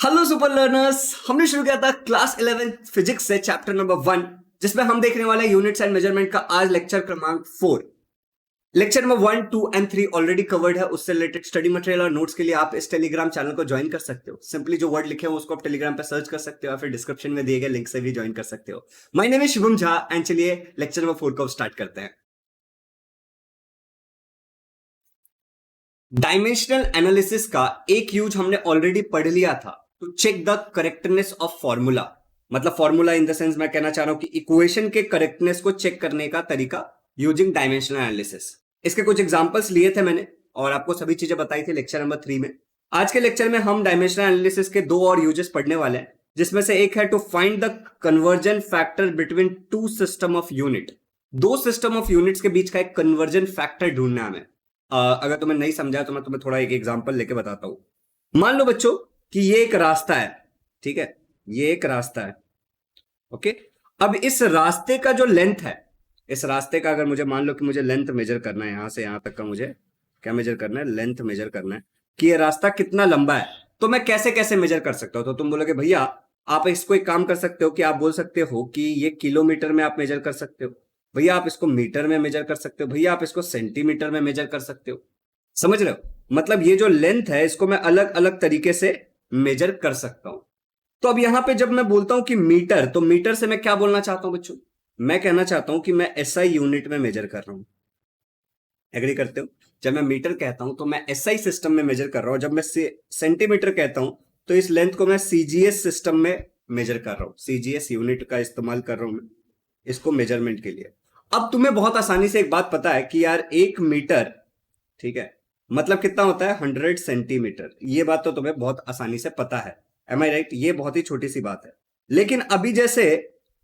Hello super learners. हमने शुरू किया था क्लास 11 फिजिक्स से चैप्टर नंबर 1, जिसमें हम देखने वाले यूनिट्स एंड मेजरमेंट का आज लेक्चर क्रमांक 4। Lecture number 1, 2 and 3 already covered है। उससे रिलेटेड स्टडी मटेरियल और नोट्स के लिए आप इस टेलीग्राम चैनल को ज्वाइन कर सकते हो। सिंपली जो वर्ड लिखे हो उसको आप टेलीग्राम पे सर्च कर सकते हो या फिर डिस्क्रिप्शन में दिए गए लिंक से भी ज्वाइन कर सकते हो। My name is Shubham Jha and चलिए लेक्चर नंबर 4 को स्टार्ट करते हैं। डायमेंशनल एनालिसिस का एक यूज हमने ऑलरेडी पढ़ लिया था, to check the correctness of formula. मतलब फॉर्मूला इन द सेंस मैं कहना चाह रहा हूं कि इक्वेशन के करेक्टनेस को चेक करने का तरीका यूजिंग डायमेंशनल एनालिसिस। इसके कुछ एग्जांपल्स लिए थे मैंने और आपको सभी चीजें बताई थी लेक्चर नंबर 3 में। आज के लेक्चर में हम डायमेंशनल एनालिसिस के दो और यूजेस पढ़ने वाले हैं, जिसमें से एक है to find the conversion factor between two system of unit. दो सिस्टम ऑफ यूनिट्स के बीच का एक कन्वर्जन फैक्टर ढूंढना है हमें। अगर तुम्हें नहीं समझा तो मैं तुम्हें थोड़ा एक एग्जांपल लेके बताता हूं। मान लो बच्चों कि ये एक रास्ता है, ठीक है, ये एक रास्ता है। ओके, अब इस रास्ते का जो लेंथ है, इस रास्ते का अगर मुझे मान लो कि मुझे लेंथ मेजर करना है, यहां से यहां तक का मुझे क्या मेजर करना है, लेंथ मेजर करना है कि ये रास्ता कितना लंबा है, तो मैं कैसे कैसे मेजर कर सकता हूं। तो तुम बोलोगे भैया आप इसको एक काम कर सकते हो कि आप बोल सकते हो कि ये किलोमीटर में आप मेजर कर सकते हो, भैया आप इसको मीटर में मेजर कर सकते हो, भैया आप इसको सेंटीमीटर में मेजर कर सकते हो। समझ रहे हो? मतलब ये जो लेंथ है इसको मैं अलग अलग तरीके से मेजर कर सकता हूं। तो अब यहां पे जब मैं बोलता हूं कि मीटर, तो मीटर से मैं क्या बोलना चाहता हूं बच्चों? मैं कहना चाहता हूं कि मैं एसआई यूनिट में मेजर कर रहा हूं। एग्री करते हो? जब मैं मीटर कहता हूं तो मैं एसआई सिस्टम में मेजर कर रहा हूं। जब मैं सेंटीमीटर कहता हूं तो इस लेंथ को मैं सीजीएस सिस्टम में मेजर कर रहा हूं। सीजीएस यूनिट का इस्तेमाल कर रहा हूं मैं इसको मेजरमेंट के लिए। अब तुम्हें बहुत आसानी से एक बात पता है कि यार 1 मीटर, ठीक है, मतलब कितना होता है 100 सेंटीमीटर। ये बात तो तुम्हें बहुत आसानी से पता है। Am I right? ये बहुत ही छोटी सी बात है। लेकिन अभी जैसे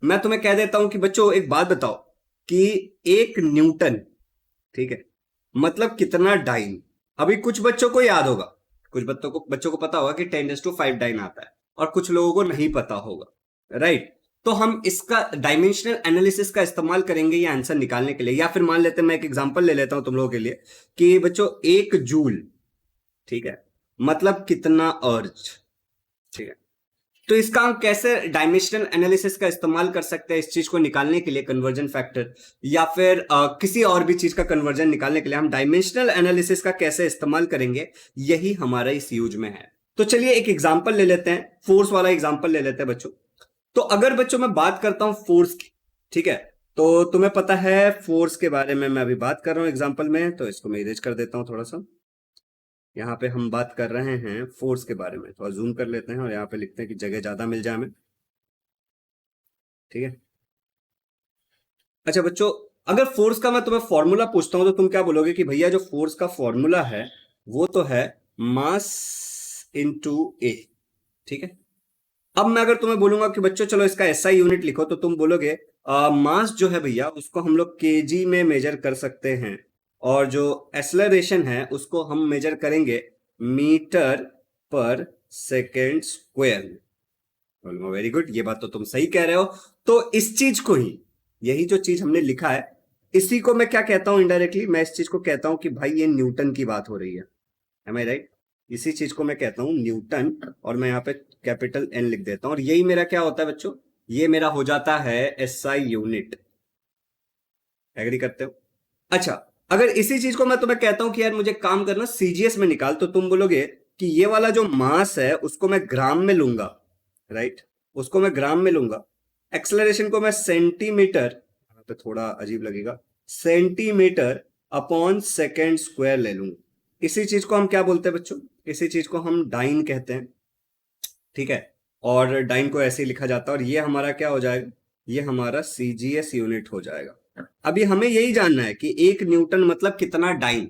मैं तुम्हें कह देता हूं कि बच्चों एक बात बताओ कि 1 न्यूटन, ठीक है, मतलब कितना डाइन। अभी कुछ बच्चों को याद होगा, कुछ बच्चों को पता होगा कि 10⁵ डाइन आता है और कुछ लोगों को नहीं पता होगा, राइट? तो हम इसका डायमेंशनल एनालिसिस का इस्तेमाल करेंगे ये आंसर निकालने के लिए। या फिर मान लेते हैं, मैं एक एग्जांपल ले लेता हूं तुम लोगों के लिए कि बच्चों 1 जूल, ठीक है, मतलब कितना अर्ज, ठीक है। तो इसका हम कैसे डायमेंशनल एनालिसिस का इस्तेमाल कर सकते हैं इस चीज को निकालने के लिए, कन्वर्जन फैक्टर या फिर किसी और भी चीज का कन्वर्जन निकालने के लिए हम डायमेंशनल एनालिसिस का कैसे इस्तेमाल करेंगे, यही हमारा इस यूज में है। तो चलिए एक एग्जांपल ले लेते हैं, फोर्स वाला एग्जांपल ले लेते हैं बच्चों। तो अगर बच्चों मैं बात करता हूं फोर्स की, ठीक है, तो तुम्हें पता है फोर्स के बारे में मैं अभी बात कर रहा हूं एग्जांपल में, तो इसको मैं इरेज कर देता हूं थोड़ा सा। यहां पे हम बात कर रहे हैं फोर्स के बारे में, थोड़ा जूम कर लेते हैं और यहां पे लिखते हैं कि जगह ज्यादा मिल जाए हमें, ठीक है। अच्छा बच्चों, अगर फोर्स का मैं तुम्हें फॉर्मूला पूछता हूं तो तुम क्या बोलोगे कि भैया जो फोर्स का फॉर्मूला है वो तो है मास इंटू ए, ठीक है। अब मैं अगर तुम्हें बोलूंगा कि बच्चों चलो इसका एसआई यूनिट लिखो, तो तुम बोलोगे मास जो है भैया उसको हम लोग केजी में मेजर कर सकते हैं और जो एक्सेलरेशन है उसको हम मेजर करेंगे मीटर पर सेकेंड स्क्वायर में। वेरी गुड, ये बात तो तुम सही कह रहे हो। तो इस चीज को ही, यही जो चीज हमने लिखा है, इसी को मैं क्या कहता हूं इनडायरेक्टली, मैं इस चीज को कहता हूं कि भाई ये न्यूटन की बात हो रही है। Am I right? इसी चीज को मैं कहता हूं न्यूटन, और मैं यहाँ पे कैपिटल एन लिख देता हूं और यही मेरा क्या होता है बच्चों, ये मेरा हो जाता है एसआई यूनिट। एग्री करते हो? अच्छा, अगर इसी चीज को मैं तुम्हें कहता हूं कि यार मुझे काम करना सीजीएस में निकाल, तो तुम बोलोगे कि ये वाला जो मास है उसको मैं ग्राम में लूंगा, राइट? उसको मैं ग्राम में लूंगा। एक्सेलरेशन को मैं सेंटीमीटर, तो थोड़ा अजीब लगेगा, सेंटीमीटर अपॉन सेकेंड स्क्वायर ले लूंगा। इसी चीज को हम क्या बोलते हैं बच्चों? इसी चीज को हम डाइन कहते हैं, ठीक है। और डाइन को ऐसे ही लिखा जाता है और ये हमारा क्या हो जाएगा, ये हमारा सीजीएस यूनिट हो जाएगा। अभी हमें यही जानना है कि 1 न्यूटन मतलब कितना डाइन।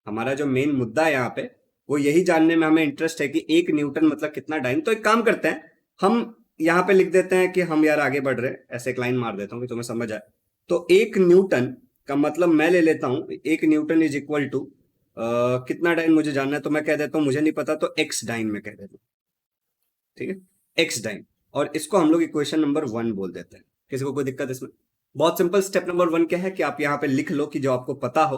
हमारा जो मेन मुद्दा है यहाँ पे वो यही जानने में हमें इंटरेस्ट है कि 1 न्यूटन मतलब कितना डाइन। तो एक काम करते हैं, हम यहाँ पे लिख देते हैं कि हम यार आगे बढ़ रहे हैं, ऐसे एक लाइन मार देता हूँ कि तुम्हें समझ आए। तो 1 न्यूटन का मतलब मैं ले लेता हूँ 1 न्यूटन इज इक्वल टू कितना डाइन मुझे जानना है, तो मैं कह देता हूँ मुझे नहीं पता तो एक्स डाइन में कह देता हूँ, ठीक है, एक्स डाइन। और इसको हम लोग इक्वेशन नंबर 1 बोल देते हैं। किसी को कोई दिक्कत इसमें? बहुत सिंपल। स्टेप नंबर 1 क्या है कि आप यहाँ पे लिख लो कि जो आपको पता हो,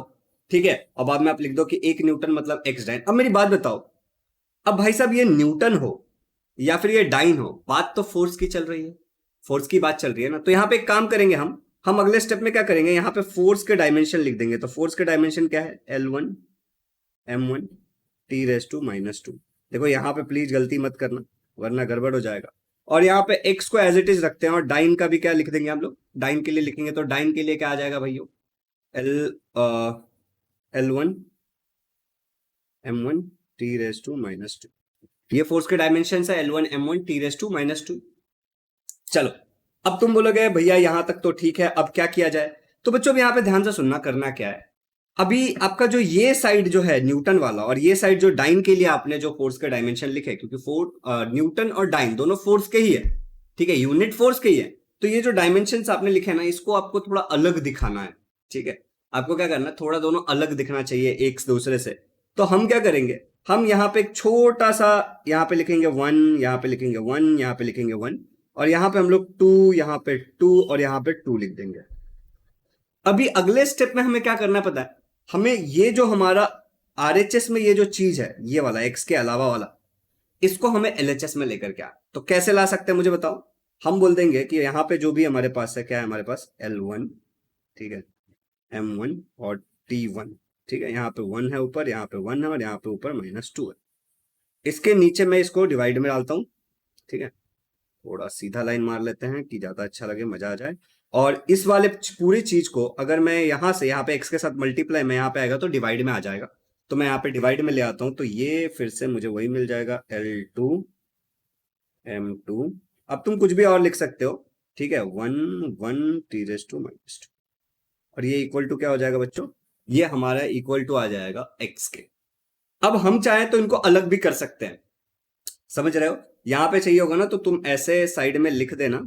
ठीक है, और बाद में आप लिख दो कि 1 न्यूटन मतलब एक्स डाइन। अब मेरी बात बताओ, अब भाई साहब ये न्यूटन हो, या फिर ये डाइन हो, बात तो फोर्स की चल रही है, फोर्स की बात चल रही है ना। तो यहाँ पे एक काम करेंगे हम अगले स्टेप में क्या करेंगे, यहाँ पे फोर्स के डायमेंशन लिख देंगे। तो फोर्स के डायमेंशन क्या है, L1 M1 T⁻²⁻²। देखो यहाँ पे प्लीज गलती मत करना वरना गड़बड़ हो जाएगा। और यहाँ पे x को एज इट इज रखते हैं और डाइन का भी क्या लिख देंगे हम लोग, डाइन के लिए लिखेंगे। तो डाइन के लिए क्या आ जाएगा भाइयों, L1 M1 T⁻²⁻²। ये फोर्स के डायमेंशन है L1 M1 T⁻²⁻²। चलो अब तुम बोलोगे भैया यहां तक तो ठीक है, अब क्या किया जाए। तो बच्चों यहाँ पे ध्यान से सुनना, करना क्या है, अभी आपका जो ये साइड जो है न्यूटन वाला और ये साइड जो डाइन के लिए आपने जो फोर्स के डायमेंशन लिखे, क्योंकि न्यूटन और डाइन दोनों फोर्स के ही है, ठीक है, यूनिट फोर्स के ही है। तो ये जो डायमेंशन आपने लिखे ना, इसको आपको थोड़ा अलग दिखाना है, ठीक है। आपको क्या करना है, थोड़ा दोनों अलग दिखना चाहिए एक दूसरे से। तो हम क्या करेंगे, हम यहाँ पे एक छोटा सा यहाँ पे लिखेंगे 1, यहाँ पे लिखेंगे 1, यहाँ पे लिखेंगे 1, और यहाँ पे हम लोग 2, यहाँ पे 2 और यहाँ पे 2 लिख देंगे। अभी अगले स्टेप में हमें क्या करना है पता है, हमें ये जो हमारा आरएचएस में ये जो चीज है, ये वाला एक्स के अलावा वाला, इसको हमें एलएचएस में लेकर क्या, तो कैसे ला सकते हैं मुझे बताओ। हम बोल देंगे कि यहाँ पे जो भी हमारे पास है, क्या है हमारे पास L1, ठीक है, M1 और T1, ठीक है। यहाँ पे 1 है ऊपर, यहाँ पे 1 है और यहाँ पे ऊपर -2 है। इसके नीचे मैं इसको डिवाइड में डालता हूँ, ठीक है। थोड़ा सीधा लाइन मार लेते हैं कि ज्यादा अच्छा लगे, मजा आ जाए। और इस वाले पूरी चीज को अगर मैं यहां से यहाँ पे x के साथ मल्टीप्लाई में यहाँ पे आएगा तो डिवाइड में आ जाएगा। तो मैं यहाँ पे डिवाइड में ले आता हूं, तो ये फिर से मुझे वही मिल जाएगा L2 M2। अब तुम कुछ भी और लिख सकते हो, ठीक है, 1 1 T⁻²⁻²। और ये इक्वल टू क्या हो जाएगा बच्चों, ये हमारा इक्वल टू आ जाएगा x के। अब हम चाहें तो इनको अलग भी कर सकते हैं, समझ रहे हो। यहाँ पे चाहिए होगा ना तो तुम ऐसे साइड में लिख देना,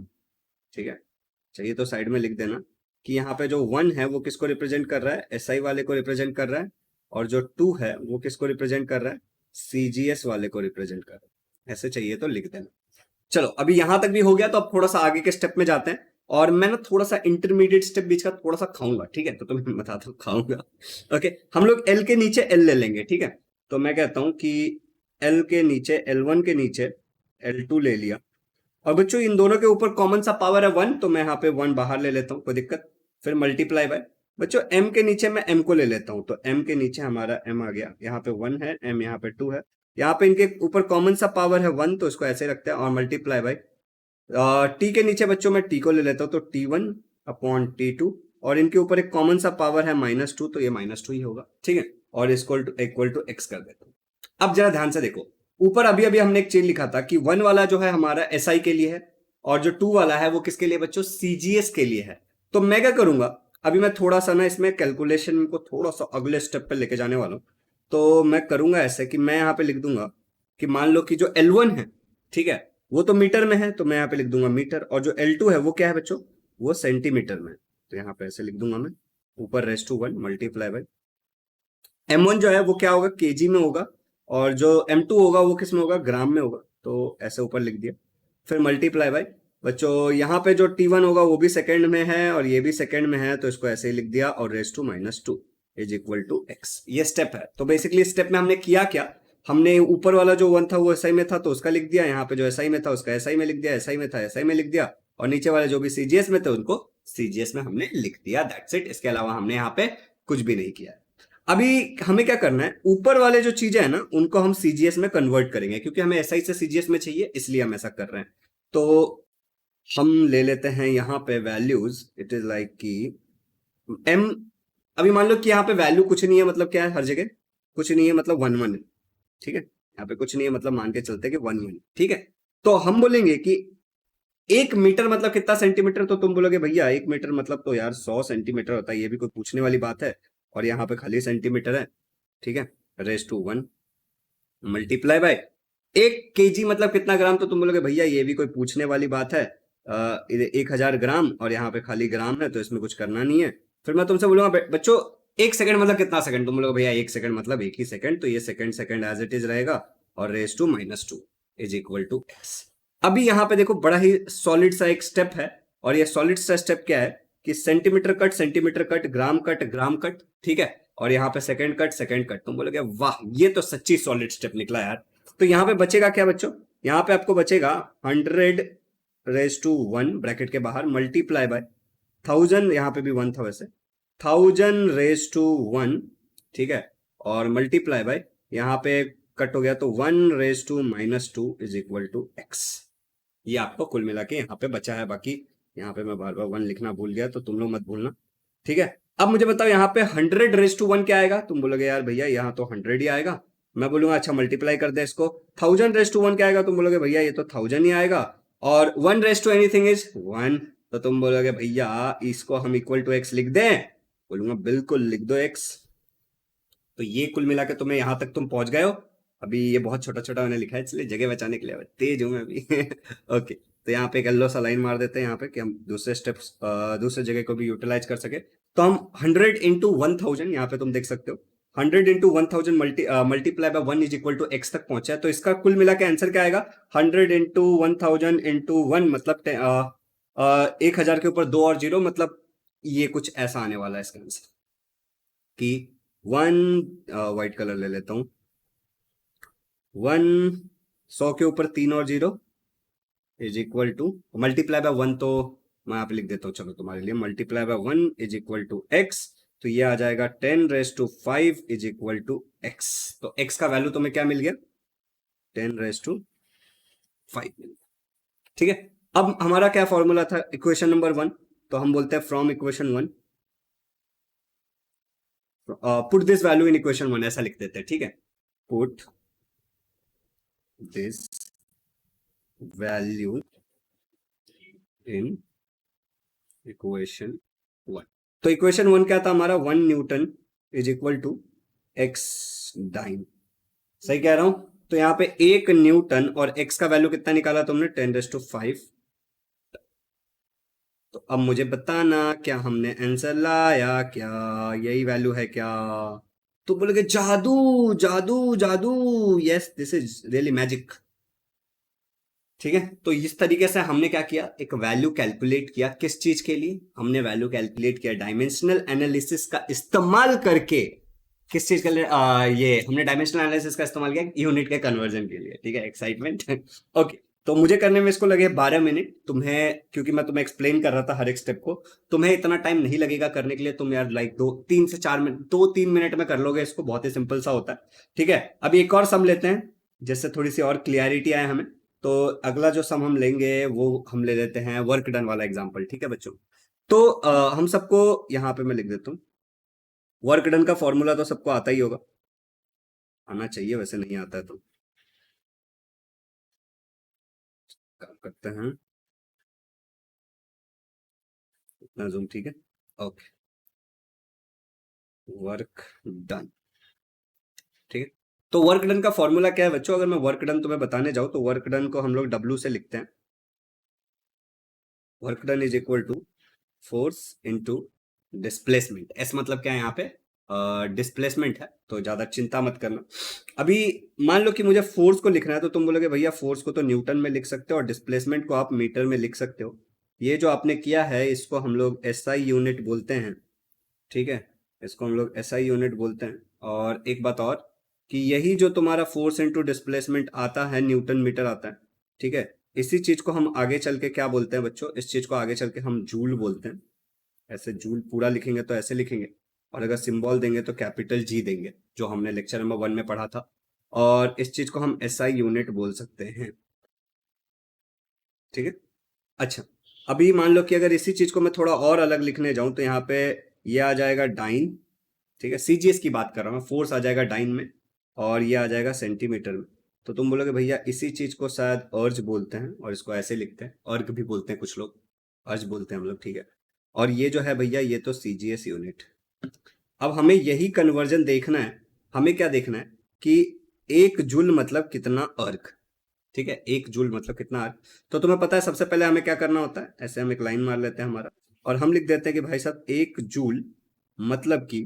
ठीक है, चाहिए तो साइड में लिख देना कि यहाँ पे जो 1 है वो किसको रिप्रेजेंट कर रहा है, एसआई वाले को रिप्रेजेंट कर रहा है, और जो 2 है वो किसको रिप्रेजेंट कर रहा है, सीजीएस वाले को रिप्रेजेंट कर रहा है। ऐसे चाहिए तो लिख देना। चलो अभी यहां तक भी हो गया, तो अब थोड़ा सा आगे के स्टेप में जाते हैं। और मैं ना थोड़ा सा इंटरमीडिएट स्टेप बीच का थोड़ा सा खाऊंगा, ठीक है, तो तुम्हें बताता हूँ खाऊंगा। ओके, हम लोग एल के नीचे एल ले लेंगे, ठीक है। तो मैं कहता हूं कि एल के नीचे L1 के नीचे L2 ले लिया। और बच्चों इन दोनों के ऊपर कॉमन सा पावर है 1, तो मैं यहाँ पे 1 बाहर ले लेता हूँ, कोई दिक्कत। फिर मल्टीप्लाई बाय, बच्चों m के नीचे मैं m को ले लेता हूँ, तो m के नीचे हमारा m आ गया, यहाँ पे 1 है, m यहाँ पे 2 है, यहाँ पे इनके ऊपर कॉमन सा पावर है 1, तो इसको ऐसे रखते हैं। और मल्टीप्लाई बाय t के नीचे बच्चों मैं t को ले लेता हूँ, तो T1/T2, और इनके ऊपर एक कॉमन सा पावर है -2, तो ये -2 ही होगा, ठीक है। और इक्वल टू x कर देता हूँ। अब जरा ध्यान से देखो, ऊपर अभी अभी हमने एक चीज लिखा था कि 1 वाला जो है हमारा एसआई के लिए है, और जो 2 वाला है वो किसके लिए बच्चों, सीजीएस के लिए है। तो मैं क्या करूंगा, अभी मैं थोड़ा सा ना इसमें कैलकुलेशन को थोड़ा सा अगले स्टेप पे लेके जाने वाला हूं। तो मैं करूंगा ऐसे कि मैं यहाँ पे लिख दूंगा कि मान लो कि जो L1 है, ठीक है, वो तो मीटर में है, तो मैं यहाँ पे लिख दूंगा मीटर, और जो L2 है वो क्या है बच्चों, वो सेंटीमीटर में है। तो यहाँ पे ऐसे लिख दूंगा मैं, ऊपर /1 मल्टीप्लाई बाय M1 जो है वो क्या होगा, केजी में होगा, और जो M2 होगा वो किस में होगा, ग्राम में होगा। तो ऐसे ऊपर लिख दिया, फिर मल्टीप्लाई बाय बच्चों यहाँ पे जो T1 होगा वो भी सेकंड में है और ये भी सेकंड में है, तो इसको ऐसे ही लिख दिया, और /2 इज इक्वल टू x। ये स्टेप है। तो बेसिकली स्टेप में हमने किया क्या, हमने ऊपर वाला जो 1 था वो एसआई में था तो उसका लिख दिया, यहाँ पे जो एसआई में था उसका एसआई में लिख दिया, एसआई में था एसआई में लिख दिया, और नीचे वाले जो भी सीजीएस में थे उनको सीजीएस में हमने लिख दिया, दैट्स इट। इसके अलावा हमने यहाँ पे कुछ भी नहीं किया। अभी हमें क्या करना है, ऊपर वाले जो चीजें है ना उनको हम सीजीएस में कन्वर्ट करेंगे, क्योंकि हमें एसआई से सीजीएस में चाहिए, इसलिए हम ऐसा कर रहे हैं। तो हम ले लेते हैं यहाँ पे वैल्यूज, इट इज लाइक कि m, अभी मान लो कि यहाँ पे वैल्यू कुछ नहीं है, मतलब क्या है, हर जगह कुछ नहीं है, मतलब 1 1 है, ठीक है। यहाँ पे कुछ नहीं है, मतलब मान के चलते कि 1 1, ठीक है। तो हम बोलेंगे कि 1 मीटर मतलब कितना सेंटीमीटर, तो तुम बोलोगे भैया 1 मीटर मतलब तो यार 100 सेंटीमीटर होता है, ये भी कोई पूछने वाली बात है। और यहाँ पे खाली सेंटीमीटर है, ठीक है, /1 मल्टीप्लाई बाय 1 केजी मतलब कितना ग्राम, तो तुम बोलोगे भैया ये भी कोई पूछने वाली बात है, 1000 ग्राम, और यहाँ पे खाली ग्राम है तो इसमें कुछ करना नहीं है। फिर मैं तुमसे बोलूंगा बच्चों 1 सेकंड मतलब कितना सेकंड, तुम बोलोगे भैया 1 सेकंड मतलब 1 ही सेकंड, तो ये सेकंड एज इट इज रहेगा, और /2 इज इक्वल टू x। अभी यहाँ पे देखो बड़ा ही सॉलिड सा एक स्टेप है, और ये सॉलिड सा स्टेप क्या है कि सेंटीमीटर कट, ग्राम कट, ठीक है, और यहाँ पे सेकंड कट। तुम बोलोगे वाह ये तो सच्ची सॉलिड स्टेप निकला यार। तो यहाँ पे बचेगा क्या बच्चों, यहाँ पे आपको बचेगा 100 रेज टू 1 ब्रैकेट के बाहर मल्टीप्लाई बाय 1000, यहाँ पे भी 1 था वैसे, 1000 रेज टू 1, ठीक है, और मल्टीप्लाई बाय यहाँ पे कट हो गया तो 1 raise to -2 is equal to x। ये आपको कुल मिला के यहाँ पे बचा है। बाकी यहाँ पे मैं बार बार 1 लिखना भूल गया तो तुम लोग मत भूलना, ठीक है। अब मुझे बताओ यहाँ पे 100 रेज टू 1 क्या आएगा? तुम बोलोगे यार भैया यहाँ तो 100 ही आएगा। मैं बोलूंगा अच्छा मल्टीप्लाई कर दे इसको। 1000 रेज टू 1 क्या आएगा? तुम बोलोगे भैया ये तो 1000 ही आएगा। और 1 रेज टू एनीथिंग इज 1, तो तुम बोलोगे भैया इसको हम इक्वल टू x लिख दें? बोलूंगा बिल्कुल लिख दो x। तो ये कुल मिला के तुम्हें यहां तक तुम पहुंच गए हो। अभी ये बहुत छोटा छोटा मैंने लिखा है इसलिए जगह बचाने के लिए तेज हूं मैं अभी। ओके, तो यहाँ पे एक येलो सा लाइन मार देते हैं यहाँ पे कि हम दूसरे स्टेप्स दूसरे जगह को भी यूटिलाइज कर सके। तो हम 100 × 1000, यहाँ पे तुम देख सकते हो 100 × 1000 multiply by 1 is equal to x तक पहुंचा है। तो इसका कुल मिला के आंसर क्या आएगा? 100 × 1000 × 1 मतलब 1000 के ऊपर 2 और 0, मतलब ये कुछ ऐसा आने वाला है इसका आंसर कि 1, व्हाइट कलर ले लेता हूं, 100 के ऊपर 3 और 0 is equal to multiply by 1, तो मैं यहाँ पे लिख देता हूँ चलो तुम्हारे लिए, multiply by 1 is equal to x। तो ये आ जाएगा 10 raise to 5 is equal to x। तो x का वैल्यू तुम्हें क्या मिल गया? 10 रेज टू 5 मिल गया, ठीक है। अब हमारा क्या फॉर्मूला था इक्वेशन नंबर 1? तो हम बोलते हैं from equation 1 put this value in equation 1, ऐसा लिख देते हैं, ठीक है। Put this value in equation 1। तो इक्वेशन 1 क्या था हमारा? 1 newton is equal to x dyne. सही कह रहा हूं? तो यहाँ पे 1 न्यूटन और x का वैल्यू कितना निकाला तुमने? 10 रेज टू 5। तो अब मुझे बताना क्या हमने आंसर लाया? क्या यही वैल्यू है क्या? तो बोलोगे जादू जादू जादू, yes this is really magic, ठीक है। तो इस तरीके से हमने क्या किया? एक वैल्यू कैलकुलेट किया। किस चीज के लिए हमने वैल्यू कैलकुलेट किया? डायमेंशनल एनालिसिस का इस्तेमाल करके। किस चीज के लिए? ये हमने डायमेंशनल एनालिसिस का इस्तेमाल किया यूनिट के कन्वर्जन के लिए, ठीक है। एक्साइटमेंट। ओके, तो मुझे करने में इसको लगे 12 मिनट। तुम्हें, क्योंकि मैं तुम्हें एक्सप्लेन कर रहा था हर एक स्टेप को, तुम्हें इतना टाइम नहीं लगेगा करने के लिए। तुम यार लाइक 2-3 से 4 मिनट 2-3 मिनट में कर लोगे इसको, बहुत ही सिंपल सा होता है, ठीक है। अभी एक और सम लेते हैं जिससे थोड़ी सी और क्लियरिटी आए हमें। तो अगला जो सम हम लेंगे वो हम ले लेते हैं वर्क डन वाला एग्जांपल, ठीक है बच्चों। तो हम सबको यहाँ पे मैं लिख देता हूँ, वर्क डन का फॉर्मूला तो सबको आता ही होगा, आना चाहिए, वैसे नहीं आता है तो काम करते हैं इतना जूम, ठीक है। ओके, वर्क डन, ठीक है। तो वर्क डन का फॉर्मूला क्या है बच्चों? अगर मैं वर्क डन तुम्हें बताने जाऊं तो वर्क डन को हम लोग W से लिखते हैं। Work done is equal to force into displacement. S मतलब क्या है यहाँ पे? डिस्प्लेसमेंट है, तो ज्यादा चिंता मत करना। अभी मान लो कि मुझे फोर्स को लिखना है, तो तुम बोलोगे भैया फोर्स को तो न्यूटन में लिख सकते हो और डिस्प्लेसमेंट को आप मीटर में लिख सकते हो। ये जो आपने किया है इसको हम लोग SI यूनिट बोलते हैं, ठीक है। इसको हम लोग SI यूनिट बोलते हैं। और एक बात और कि यही जो तुम्हारा फोर्स इनटू डिस्प्लेसमेंट आता है न्यूटन मीटर आता है, ठीक है। इसी चीज को हम आगे चल के क्या बोलते हैं बच्चों? इस चीज को आगे चल के हम जूल बोलते हैं। ऐसे जूल पूरा लिखेंगे तो ऐसे लिखेंगे, और अगर सिंबल देंगे तो कैपिटल G देंगे, जो हमने लेक्चर नंबर 1 में पढ़ा था। और इस चीज को हम SI यूनिट बोल सकते हैं, ठीक है। अच्छा, अभी मान लो कि अगर इसी चीज को मैं थोड़ा और अलग लिखने जाऊं तो यहाँ पे ये आ जाएगा डाइन, ठीक है। CGS की बात कर रहा हूँ, फोर्स आ जाएगा डाइन में और ये आ जाएगा सेंटीमीटर में। तो तुम बोलोगे भैया इसी चीज को शायद अर्ज बोलते हैं और इसको ऐसे लिखते हैं, अर्ग भी बोलते हैं कुछ लोग, अर्ज बोलते हैं हम लोग, ठीक है। और ये जो है भैया ये तो CGS यूनिट। अब हमें यही कन्वर्जन देखना है। हमें क्या देखना है कि 1 जूल मतलब कितना अर्ग, ठीक है। 1 जूल मतलब कितना अर्ग। तो तुम्हें पता है सबसे पहले हमें क्या करना होता है? ऐसे हम एक लाइन मार लेते हैं हमारा, और हम लिख देते हैं कि भाई साहब 1 जूल मतलब कि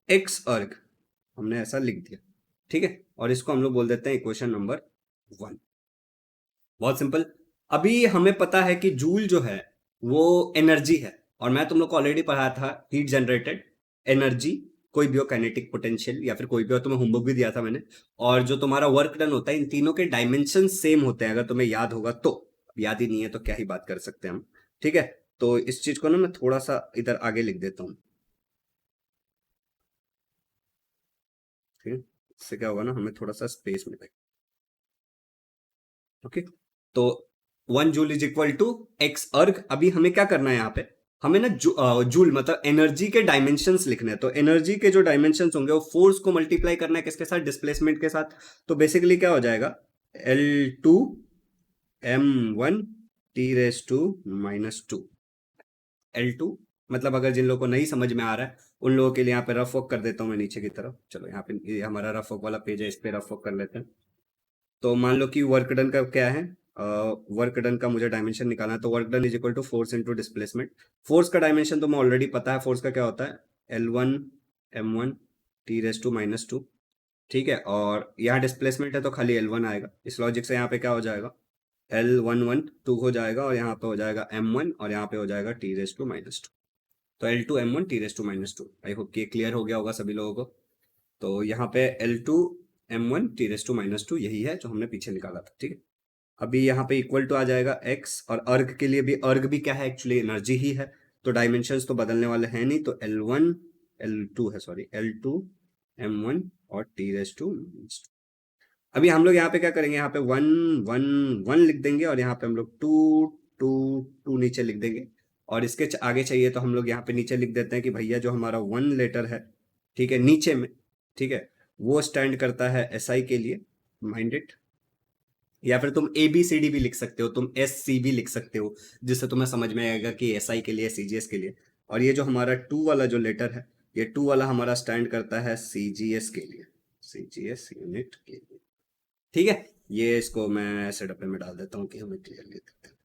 एक्स अर्ग, हमने ऐसा लिख दिया, ठीक है। और इसको हम लोग बोल देते हैं इक्वेशन नंबर 1। बहुत सिंपल। अभी हमें पता है कि जूल जो है वो एनर्जी है, और मैं तुम लोग को ऑलरेडी पढ़ाया था हीट जनरेटेड एनर्जी कोई भी हो, काइनेटिक, पोटेंशियल या फिर कोई भी हो, तुम्हें होमवर्क भी दिया था मैंने। और जो तुम्हारा वर्क डन होता है, इन तीनों के डायमेंशन सेम होते हैं, अगर तुम्हें याद होगा तो। याद ही नहीं है तो क्या ही बात कर सकते हैं हम। ठीक है, तो इस चीज को ना मैं थोड़ा सा इधर आगे लिख देता हूँ। ठीक है, इससे क्या होगा ना, हमें थोड़ा सा स्पेस मिलेगा। ओके, तो 1 जूल इज इक्वल टू एक्स अर्ग। अभी हमें क्या करना है यहाँ पे, हमें ना जूल मतलब एनर्जी के डायमेंशंस लिखने हैं। तो एनर्जी के जो डायमेंशंस होंगे वो फोर्स को मल्टीप्लाई करना है किसके साथ, डिस्प्लेसमेंट के साथ। तो बेसिकली क्या हो जाएगा, L2 m1 T⁻⁻²। L2 मतलब अगर जिन लोगों को नहीं समझ में आ रहा है उन लोगों के लिए यहाँ पे रफ वर्क कर देता हूँ मैं नीचे की तरफ। चलो यहाँ पे ये हमारा रफ वर्क वाला पेज है, इस पे रफ वर्क कर लेते हैं। तो मान लो कि वर्क डन का क्या है, वर्क डन का मुझे डायमेंशन निकालना है। तो work done is equal to force into displacement. Force का डायमेंशन तो मैं ऑलरेडी पता है, फोर्स का क्या होता है, L1 m1 T⁻²। ठीक है, और यहाँ डिस्प्लेसमेंट है तो खाली L1 आएगा। इस लॉजिक से यहाँ पे क्या हो जाएगा, L11 2 हो जाएगा, और यहाँ पे हो जाएगा m1, और यहाँ पे हो जाएगा T⁻²। तो L2 m1 T⁻²। I hope कि क्लियर हो गया होगा सभी लोगों को। तो यहाँ पे L2 m1 T⁻², यही है जो हमने पीछे निकाला था। ठीक है, अभी यहाँ पे इक्वल टू आ जाएगा x, और अर्ग के लिए भी, अर्ग भी क्या है, एक्चुअली एनर्जी ही है। तो डायमेंशंस तो बदलने वाले हैं नहीं, तो L2 है, सॉरी, L2 m1 और T⁻²। अभी हम लोग यहाँ पे क्या करेंगे, यहाँ पे 1 1 1 लिख देंगे, और यहाँ पे हम लोग 2 2 2 नीचे लिख देंगे। और इसके आगे चाहिए तो हम लोग यहाँ पे नीचे लिख देते हैं कि भैया जो हमारा 1 लेटर है, ठीक है, नीचे में, ठीक है, वो स्टैंड करता है SI के लिए, माइंड इट। या फिर तुम ABCD भी लिख सकते हो, तुम SC भी लिख सकते हो, जिससे तुम्हें समझ में आएगा कि SI के लिए, CGS के लिए। और ये जो हमारा 2 वाला जो लेटर है, ये 2 वाला हमारा स्टैंड करता है CGS के लिए, CGS यूनिट के लिए। ठीक है, ये इसको मैं ऐसे डब्बे में डाल देता हूँ कि हमें क्लियरली दिखते हैं।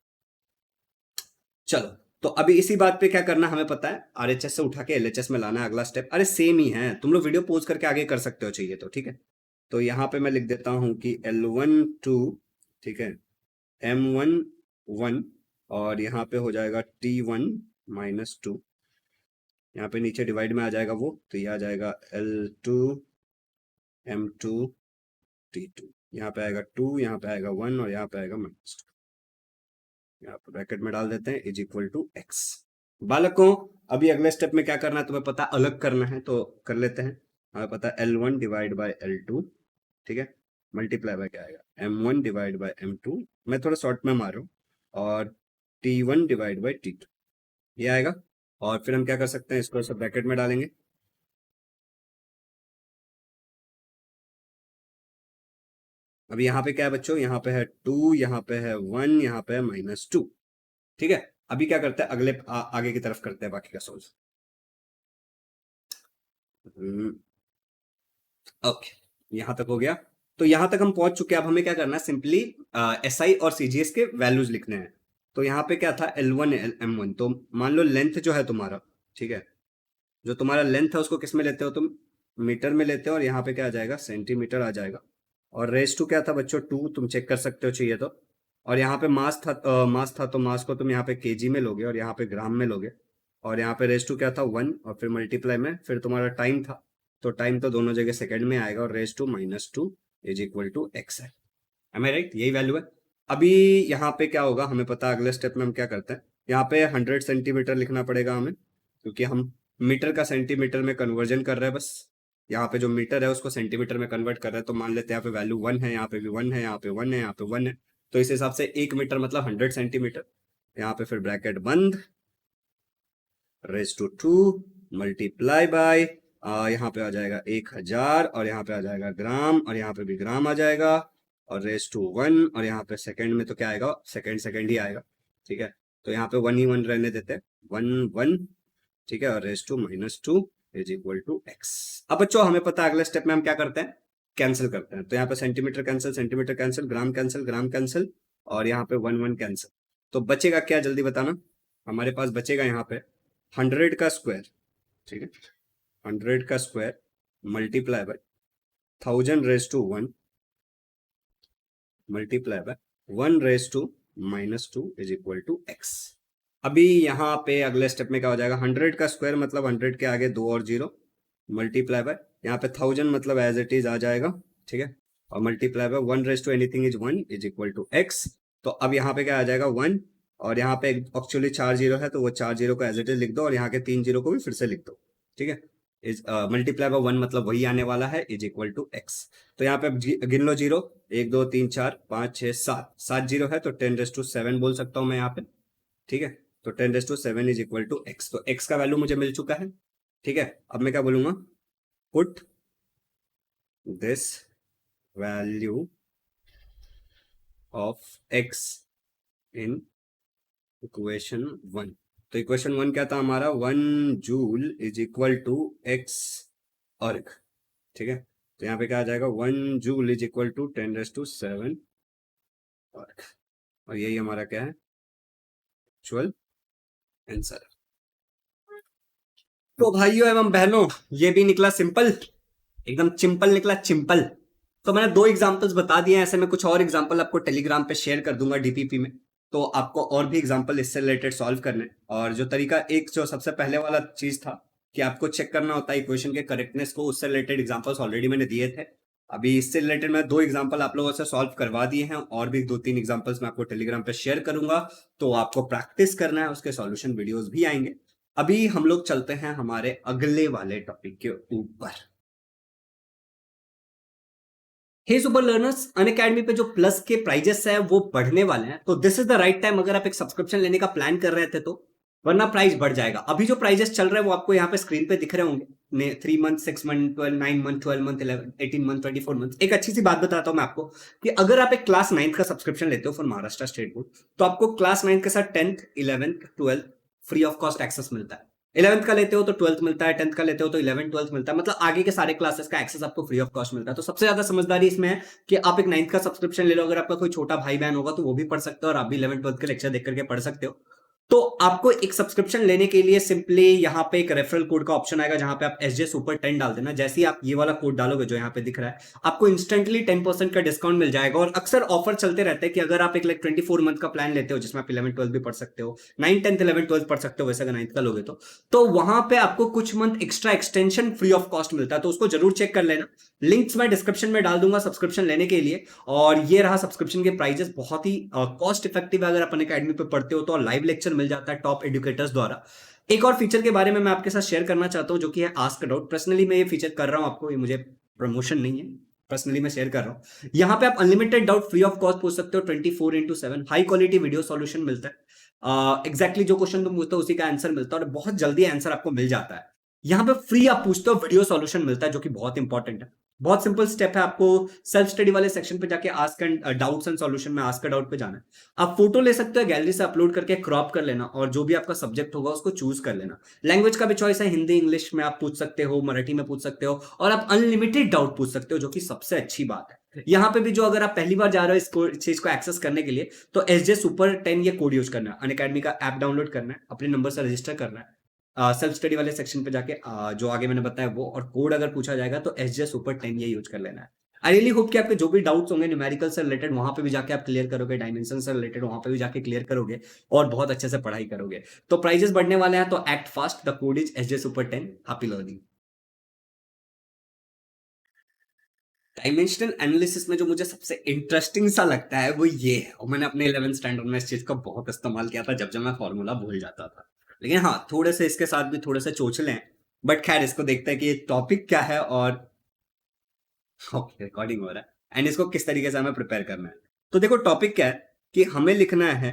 चलो, तो अभी इसी बात पे क्या करना हमें पता है, RHS से उठा के LHS में लाना है, अगला स्टेप। अरे सेम ही है, तुम लोग वीडियो पोज करके आगे कर सकते हो चाहिए तो। ठीक है, तो यहाँ पे मैं लिख देता हूँ कि L12, ठीक है, M11, और यहाँ पे हो जाएगा T1-2। यहाँ पे नीचे डिवाइड में आ जाएगा वो, तो ये आ जाएगा L2 m2 T2। यहाँ पे आएगा 2, यहाँ पे आएगा 1, और यहाँ पे आएगा -2। यहाँ पे ब्रैकेट में डाल देते हैं, इज इक्वल टू x। बालकों, अभी अगले स्टेप में क्या करना है तुम्हें पता, अलग करना है तो कर लेते हैं। हमें पता है L1 डिवाइड बाय L2, ठीक है, मल्टीप्लाई बाय क्या आएगा, M1 डिवाइड बाय M2, मैं थोड़ा शॉर्ट में मार रहा हूँ, और T1 डिवाइड बाय T2, ये आएगा। और फिर हम क्या कर सकते हैं, इसको सब ब्रैकेट में डालेंगे। अभी यहाँ पे क्या है बच्चों, यहाँ पे है 2, यहाँ पे है 1, यहाँ पे है -2। ठीक है, अभी क्या करते हैं, अगले आगे की तरफ करते हैं बाकी का सोल्व। ओके, यहाँ तक हो गया। तो यहाँ तक हम पहुंच चुके हैं। अब हमें क्या करना है, सिंपली SI और CGS के वैल्यूज लिखने हैं। तो यहाँ पे क्या था, L1 M1। तो मान लो लेंथ जो है तुम्हारा, ठीक है, जो तुम्हारा लेंथ है उसको किस में लेते हो तुम, मीटर में लेते हो, और यहाँ पे क्या आ जाएगा, सेंटीमीटर आ जाएगा। और रेस टू क्या था बच्चों, 2, तुम चेक कर सकते हो चाहिए तो। और यहाँ पे मास था तो मास को तुम यहाँ पे केजी में लोगे, और यहाँ पे ग्राम में लोगे। और यहाँ पे रेस टू क्या था, 1, और फिर मल्टीप्लाई में फिर तुम्हारा टाइम था, तो टाइम तो दोनों जगह सेकंड में आएगा, और raise to -2 is equal to x है। एम आई राइट, यही वैल्यू है। अभी यहाँ पे क्या होगा हमें पता है, अगले स्टेप में हम क्या करते हैं, यहाँ पे 100 सेंटीमीटर लिखना पड़ेगा हमें, क्योंकि हम मीटर का सेंटीमीटर में कन्वर्जन कर रहे हैं बस। यहाँ पे जो मीटर है उसको सेंटीमीटर में कन्वर्ट कर रहे हैं, तो मान लेते हैं यहाँ पे वैल्यू 1 है, यहाँ पे भी 1 है, यहाँ पे 1 है, यहाँ पे 1 है। तो इस हिसाब से 1 मीटर मतलब 100 सेंटीमीटर। यहाँ पे फिर ब्रैकेट बंद, रेज टू 2 मल्टीप्लाई बाय, यहाँ पे आ जाएगा 1000, और यहाँ पे आ जाएगा ग्राम, और यहाँ पे भी ग्राम आ जाएगा, और रेज टू 1, और यहाँ पे सेकंड में तो क्या आएगा, सेकंड सेकंड ही आएगा। ठीक है, तो यहाँ पे 1 ही 1 रहने देते हैं, 1 1, ठीक है, और raise to -2 is equal to x। अब बच्चों हमें पता है अगले स्टेप में हम क्या करते हैं, कैंसिल करते हैं। तो यहाँ पे centimetre cancel, centimetre cancel, gram cancel, gram cancel, और यहाँ पे 1 1 कैंसिल। तो बचेगा क्या, जल्दी बताना। हमारे पास बचेगा यहाँ पे 100 का स्क्वायर, ठीक है, 100 का square multiply by 1000 raise to 1 multiply by 1 raise to -2 is equal to x। अभी यहाँ पे अगले स्टेप में क्या हो जाएगा, 100 का स्क्वायर मतलब 100 के आगे 2 और 0, मल्टीप्लाई बाय, यहाँ पे 1000 मतलब एज इट इज आ जाएगा, ठीक है, और multiply by 1 raise to anything is 1 is equal to x। तो अब यहाँ पे क्या आ जाएगा 1, और यहाँ पे एक्चुअली 4 जीरो है तो वो 4 जीरो को एज इट इज लिख दो, और यहाँ के 3 जीरो को भी फिर से लिख दो, ठीक है। इज मल्टीप्लाई बाय 1 मतलब वही आने वाला है, इज इक्वल टू x। तो यहाँ पे गिन लो जीरो, 1 2 3 4 5 6 7, 7 जीरो है तो 10⁻7 बोल सकता हूँ मैं यहाँ पे, ठीक है। तो 10⁻7 इज इक्वल टू x। तो x का वैल्यू मुझे मिल चुका है, ठीक है। अब मैं क्या बोलूंगा, put this value of x in equation 1। तो इक्वेशन 1 क्या था हमारा, 1 joule is equal to x erg, ठीक है। तो यहाँ पे क्या आ जाएगा, 1 जूल इज इक्वल टू 10⁻7 अर्ग, और यही हमारा क्या है एक्चुअल आंसर। तो भाइयों एवं बहनों, ये भी निकला सिंपल, एकदम चिंपल निकला, चिंपल। तो मैंने 2 एग्जांपल्स बता दिए हैं, ऐसे मैं कुछ और एग्जांपल आपको टेलीग्राम पे शेयर कर दूंगा डीपीपी में, तो आपको और भी एग्जांपल इससे रिलेटेड सॉल्व करने। और जो तरीका, एक जो सबसे पहले वाला चीज था कि आपको चेक करना होता है इक्वेशन के करेक्टनेस को, उससे रिलेटेड एग्जांपल्स ऑलरेडी मैंने दिए थे। अभी इससे रिलेटेड मैं 2 एग्जांपल आप लोगों से सॉल्व करवा दिए हैं, और भी 2-3 एग्जांपल्स मैं आपको टेलीग्राम पे शेयर करूंगा, तो आपको प्रैक्टिस करना है, उसके सॉल्यूशन वीडियोस भी आएंगे। अभी हम लोग चलते हैं हमारे अगले वाले टॉपिक के ऊपर। हे सुपर लर्नर्स, अनअकैडमी पे जो प्लस के प्राइजेस है वो बढ़ने वाले हैं, तो this is the right time अगर आप एक सब्सक्रिप्शन लेने का प्लान कर रहे थे तो, वरना प्राइस बढ़ जाएगा। अभी जो प्राइजेस चल रहे हैं वो आपको यहाँ पे स्क्रीन पे दिख रहे होंगे, 3 month, 6 month, 12, 9 month, 12 month, 11, 18 month, 24 month. एक अच्छी सी बात बताता हूँ मैं आपको कि अगर आप एक क्लास 9th का सब्सक्रिप्शन लेते हो फॉर महाराष्ट्र स्टेट बोर्ड, तो आपको क्लास 9th के साथ 10th, 11th, 12th free of cost access मिलता है। 11th का लेते हो तो 12th मिलता है, 10th का लेते हो तो 11th 12th मिलता है, मतलब आगे के सारे क्लासेस का एक्सेस आपको फ्री ऑफ कॉस्ट मिलता है। तो सबसे ज्यादा समझदारी इसमें है कि आप एक 9th का सब्सक्रिप्शन ले लो, अगर आपका कोई छोटा भाई बहन होगा तो वो भी पढ़ सकते हो, और आप भी 11th 12th के लेक्चर देख करके पढ़ सकते हो। तो आपको एक सब्सक्रिप्शन लेने के लिए सिंपली यहाँ पे एक रेफरल कोड का ऑप्शन आएगा, जहां पे आप एसजे सुपर 10 डाल देना। जैसे ही आप ये वाला कोड डालोगे जो यहाँ पे दिख रहा है, आपको इंस्टेंटली 10% का डिस्काउंट मिल जाएगा। और अक्सर ऑफर चलते रहते हैं कि अगर आप एक 24 मंथ का प्लान लेते हो, जिसमें आप 11 12 भी पढ़ सकते हो, 9 10 11 12 पढ़ सकते हो, वैसे अगर 9th का लोगे तो वहां पे आपको कुछ month extra extension free of cost मिलता है। तो उसको जरूर चेक कर लेना, लिंक्स मैं डिस्क्रिप्शन में डाल दूंगा सब्सक्रिप्शन लेने के लिए। और ये रहा सब्सक्रिप्शन के प्राइजेस, बहुत ही कॉस्ट इफेक्टिव है। अगर अपन अकेडमी पे पढ़ते हो तो लाइव लेक्चर मिल जाता है टॉप एजुकेटर्स द्वारा। एक और फीचर के बारे में मैं आपके साथ शेयर करना चाहता हूं, जो कि है आस्क डाउट। पर्सनली मैं ये फीचर कर रहा हूं आपको, ये मुझे प्रमोशन नहीं है, पर्सनली मैं शेयर कर रहा हूं। यहां पे आप unlimited doubt free of cost पूछ सकते हो, 24/7 हाई क्वालिटी वीडियो सॉल्यूशन मिलता है। एग्जैक्टली जो क्वेश्चन तुम पूछते हो उसी का आंसर मिलता है, और बहुत जल्दी आंसर आपको मिल जाता है। यहाँ पे फ्री आप पूछते हो, वीडियो सॉल्यूशन मिलता है, जो कि बहुत इंपॉर्टेंट है। बहुत सिंपल स्टेप है, आपको सेल्फ स्टडी वाले सेक्शन पे जाके ask and doubts and solution में आस्क डाउट पे जाना है। आप फोटो ले सकते हो, गैलरी से अपलोड करके क्रॉप कर लेना, और जो भी आपका सब्जेक्ट होगा उसको चूज कर लेना। लैंग्वेज का भी चॉइस है, हिंदी इंग्लिश में आप पूछ सकते हो, मराठी में पूछ सकते हो, और आप अनलिमिटेड डाउट पूछ सकते हो, जो कि सबसे अच्छी बात है। यहाँ पे भी जो, अगर आप पहली बार जा रहे हो इस चीज को एक्सेस करने के लिए, तो एसजे सुपर 10 ये कोड यूज करना है, अनअकैडमी का ऐप डाउनलोड करना है, अपने नंबर से रजिस्टर करना है, सेल्फ स्टडी वाले सेक्शन पे जाके जो आगे मैंने बताया वो, और कोड अगर पूछा जाएगा तो एसजे सुपर 10 ये यूज कर लेना है। आई रियली होप कि आपके जो भी डाउट्स होंगे न्यूमेरिकल से रिलेटेड, वहां पे भी जाके आप क्लियर करोगे, डायमेंशन से रिलेटेड वहां पे भी जाके क्लियर करोगे, और बहुत अच्छे से पढ़ाई करोगे। तो प्राइजेस बढ़ने वाले हैं, तो act fast, the code is SJ super 10। Happy learning. Dimensional analysis में जो मुझे सबसे इंटरेस्टिंग सा लगता है वो ये है, और मैंने अपने 11th स्टैंडर्ड में इस चीज का बहुत इस्तेमाल किया था, जब जब मैं फॉर्मूला भूल जाता था। लेकिन हाँ, थोड़े से इसके साथ भी थोड़े से चोचले हैं, बट खैर इसको देखते हैं कि ये टॉपिक क्या है, और ओके रिकॉर्डिंग हो रहा है, एंड इसको किस तरीके से हमें प्रिपेयर करना है। तो देखो टॉपिक क्या है कि हमें लिखना है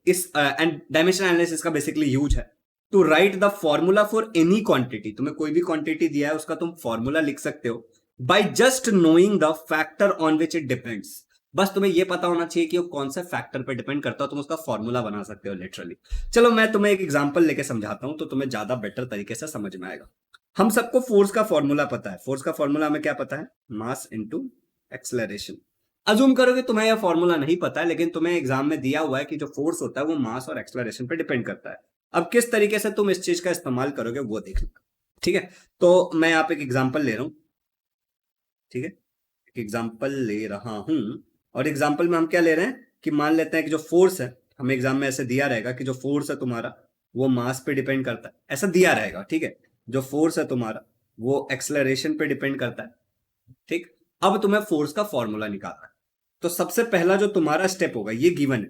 इस एंड डायमेंशन एनालिसिस का बेसिकली यूज है to write the formula for any quantity. तुम्हें कोई भी क्वांटिटी दिया है उसका तुम फॉर्मूला लिख सकते हो bye just knowing the factor on which it depends. बस तुम्हें यह पता होना चाहिए कि वो कौन से फैक्टर पर डिपेंड करता हो, तुम उसका फॉर्मूला बना सकते हो लिटरली। चलो मैं तुम्हें एक एग्जांपल लेके समझाता हूं, तो तुम्हें ज्यादा बेटर तरीके से समझ में आएगा। हम सबको फोर्स का फॉर्मूला पता है। फोर्स का फॉर्मूला हमें क्या पता है, मास इनटू एक्सेलरेशन। अज्यूम करो कि तुम्हें यह फॉर्मूला नहीं पता है, लेकिन तुम्हें एग्जाम में दिया हुआ है कि जो फोर्स होता है वो मास और एक्सेलरेशन पर डिपेंड करता है। अब किस तरीके से तुम इस चीज का इस्तेमाल करोगे वो देखना, ठीक है। तो मैं यहाँ पे एक एग्जाम्पल ले रहा हूं, ठीक है, एक एग्जाम्पल ले रहा हूं, और एग्जाम्पल में हम क्या ले रहे हैं कि मान लेते हैं कि जो फोर्स है, हमें एग्जाम में ऐसे दिया रहेगा कि जो फोर्स है तुम्हारा वो मास पे डिपेंड करता है, ऐसा दिया रहेगा, ठीक है। जो फोर्स है तुम्हारा वो एक्सेलरेशन पे डिपेंड करता है। ठीक, अब तुम्हें फोर्स का फॉर्मूला निकालना है। तो सबसे पहला जो तुम्हारा स्टेप होगा, ये गिवन है,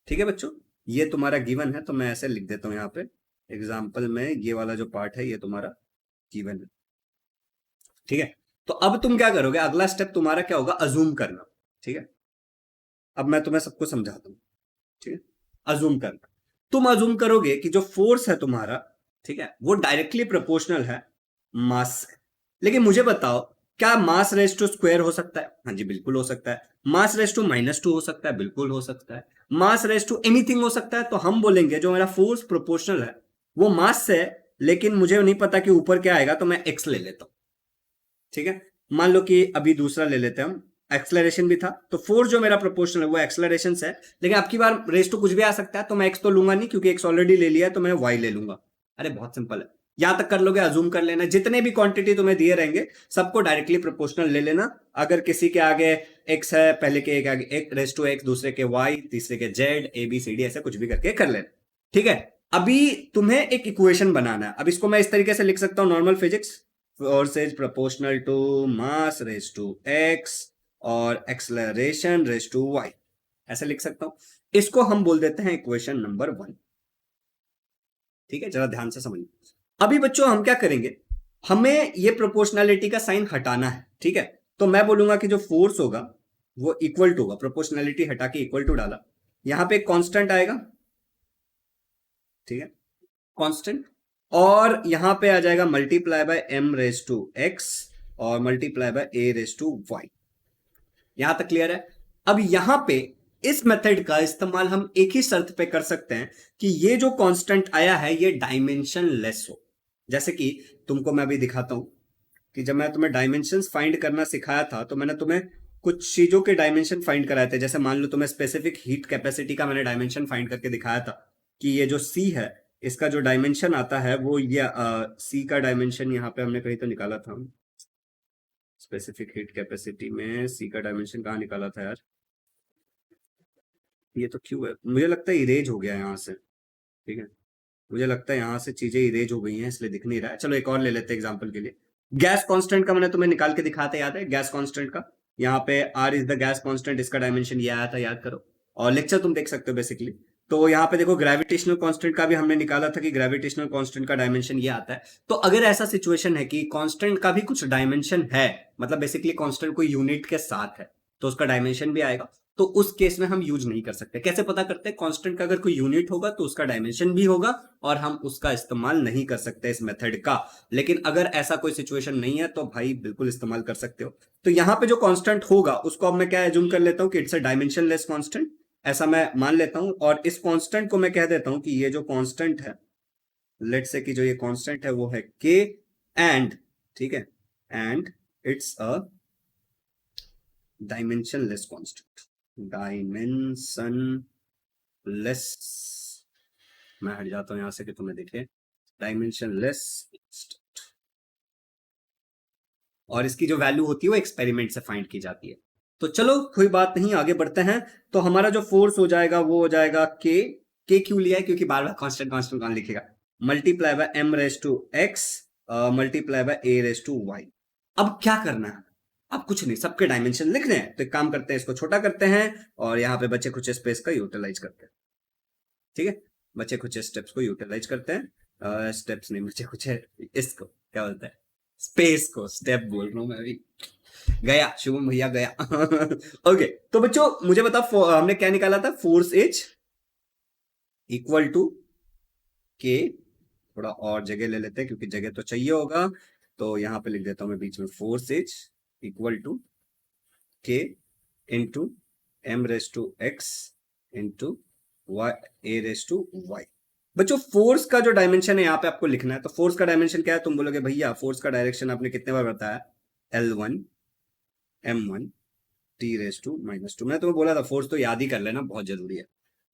ठीक है बच्चों, ये तुम्हारा गिवन है, तो मैं ऐसे लिख देता हूं यहाँ पे एग्जाम्पल में, ये वाला जो पार्ट है ये तुम्हारा गिवन है, ठीक है। तो अब तुम क्या करोगे, अगला स्टेप तुम्हारा क्या होगा, अजूम करना, ठीक है। अब मैं तुम्हें सबको समझाता हूं, ठीक है। अजूम करना, तुम अजूम करोगे कि जो फोर्स है तुम्हारा, ठीक है, वो डायरेक्टली प्रोपोर्शनल है मास से। लेकिन मुझे बताओ, क्या मास रेस टू स्क्वायर हो सकता है? हाँ जी बिल्कुल हो सकता है। मास रेस टू -2 हो सकता है? बिल्कुल हो सकता है। मास रेस टू एनीथिंग हो सकता है। तो हम बोलेंगे जो मेरा फोर्स प्रोपोर्शनल है वो मास से है, लेकिन मुझे नहीं पता कि ऊपर क्या आएगा, तो मैं एक्स ले लेता हूं, ठीक है। मान लो कि अभी दूसरा ले लेते हैं हम, एक्सलरेशन भी था, तो फोर्स जो मेरा प्रोपोर्शनल है वो एक्सलरेशन से है, लेकिन अब की बार रेस टू कुछ भी आ सकता है, तो मैं एक्स तो लूंगा नहीं क्योंकि एक्स ऑलरेडी ले लिया है, तो मैं वाई ले लूंगा। अरे बहुत सिंपल है, यहां तक कर लोगे, अजूम कर लेना, जितने भी क्वांटिटी तुम्हें दिए रहेंगे सबको डायरेक्टली प्रोपोर्शनल ले लेना। अगर किसी के आगे एक्स है, पहले के एक आगे एक रेस टू एक्स, दूसरे के वाई, तीसरे के Z, A B C D, ऐसे कुछ भी करके कर लेना, ठीक है। अभी तुम्हें एक इक्वेशन बनाना है। अब इसको मैं इस तरीके से लिख सकता हूं, normal physics, force is proportional to mass raise to X और एक्सलरेशन रेस टू वाई, ऐसे लिख सकता हूं। इसको हम बोल देते हैं इक्वेशन नंबर 1, ठीक है। जरा ध्यान से समझिए। अभी बच्चों हम क्या करेंगे, हमें ये प्रोपोर्शनैलिटी का साइन हटाना है, ठीक है। तो मैं बोलूंगा कि जो फोर्स होगा वो इक्वल टू होगा, प्रोपोर्शनैलिटी हटा के इक्वल टू डाला, यहां पे एक कांस्टेंट आएगा, ठीक है, कांस्टेंट, और यहां पे आ जाएगा multiply by M raise to X और multiply by A raise to Y. यहां तक क्लियर है? अब यहां पे इस मेथड का इस्तेमाल हम एक ही शर्त पे कर सकते हैं कि ये जो कांस्टेंट आया है ये डायमेंशन लेस हो। जैसे कि तुमको मैं अभी दिखाता हूं कि जब मैं तुम्हें डायमेंशंस फाइंड करना सिखाया था, तो मैंने तुम्हें कुछ चीजों के डायमेंशन फाइंड कराए थे। जैसे मान लो तुम्हें स्पेसिफिक हीट कैपेसिटी का मैंने डायमेंशन फाइंड करके दिखाया था कि ये जो सी है, इसका जो डायमेंशन आता है वो ये सी का डायमेंशन यहाँ पे हमने कहीं तो निकाला था, स्पेसिफिक हीट कैपेसिटी में सी का डायमेंशन कहाँ निकाला था यार, ये तो क्यों है, मुझे लगता है इरेज हो गया यहाँ से, ठीक है। मुझे लगता है यहाँ से चीजें इरेज हो गई हैं इसलिए दिख नहीं रहा है। चलो एक और ले लेते हैं एग्जांपल के लिए। गैस कांस्टेंट का मैंने तुम्हें निकाल के दिखाते, याद है गैस कांस्टेंट का? यहाँ पे R is the gas constant, इसका डायमेंशन ये आया था, याद करो। और लेक्चर तुम देख सकते हो बेसिकली। तो यहाँ पे देखो ग्रेविटेशनल कांस्टेंट का भी हमने निकाला था कि ग्रेविटेशनल कांस्टेंट का डायमेंशन ये आता है। तो अगर ऐसा सिचुएशन है कि कांस्टेंट का भी कुछ डायमेंशन है, मतलब बेसिकली कांस्टेंट कोई यूनिट के साथ है, तो उसका डायमेंशन भी आएगा। तो उस केस में हम यूज नहीं कर सकते। कैसे पता करते हैं? कांस्टेंट का अगर कोई यूनिट होगा तो उसका डायमेंशन भी होगा, और हम उसका इस्तेमाल नहीं कर सकते इस मेथड का। लेकिन अगर ऐसा कोई सिचुएशन नहीं है तो भाई बिल्कुल इस्तेमाल कर सकते हो। तो यहां पे जो कांस्टेंट होगा उसको अब मैं क्या एज्यूम कर लेता हूं कि it's a dimension less constant, ऐसा मैं मान लेता हूं। और इस कांस्टेंट को मैं कह देता हूं कि ये जो कांस्टेंट है, लेट्स से कि जो ये कांस्टेंट है वो है के, एंड, ठीक है, and it's a dimension less constant, dimension less, मैं हट जाता हूं यहां से कि तुम्हें दिखे, डायमेंशन लेस, और इसकी जो वैल्यू होती है वो एक्सपेरिमेंट से फाइंड की जाती है। तो चलो कोई बात नहीं, आगे बढ़ते हैं। तो हमारा जो फोर्स हो जाएगा वो हो जाएगा के क्यों लिया है, क्योंकि बार बार कांस्टेंट कांस्टेंट कौन लिखेगा, multiply by M raise to X multiply by A raise to Y. अब क्या करना है? अब कुछ नहीं, सबके डायमेंशन लिखने हैं। तो एक काम करते हैं, इसको छोटा करते हैं और यहाँ पे बचे कुछ स्पेस का यूटिलाइज करते हैं, ठीक है। बचे कुछ स्टेप्स को यूटिलाइज करते हैं, स्टेप्स नहीं, बचे कुछ इसको क्या बोलते हैं, स्पेस को स्टेप बोल रहा हूं मैं अभी, गया शुभम भैया गया। ओके, तो बच्चों मुझे बताओ हमने क्या निकाला था, फोर्स एज इक्वल टू के, थोड़ा और जगह ले लेते हैं क्योंकि जगह तो चाहिए होगा, तो यहां पे लिख देता हूं मैं बीच में, force as equal to K into M raise to X into Y A raise to Y. बच्चों फोर्स का जो डायमेंशन है यहाँ पे आपको लिखना है। तो फोर्स का डायमेंशन क्या है? तुम बोलोगे भैया फोर्स का डायरेक्शन आपने कितने बार बताया, L1 M1 T race to -2। मैं तुम्हें बोला था फोर्स तो याद ही कर लेना, बहुत जरूरी है।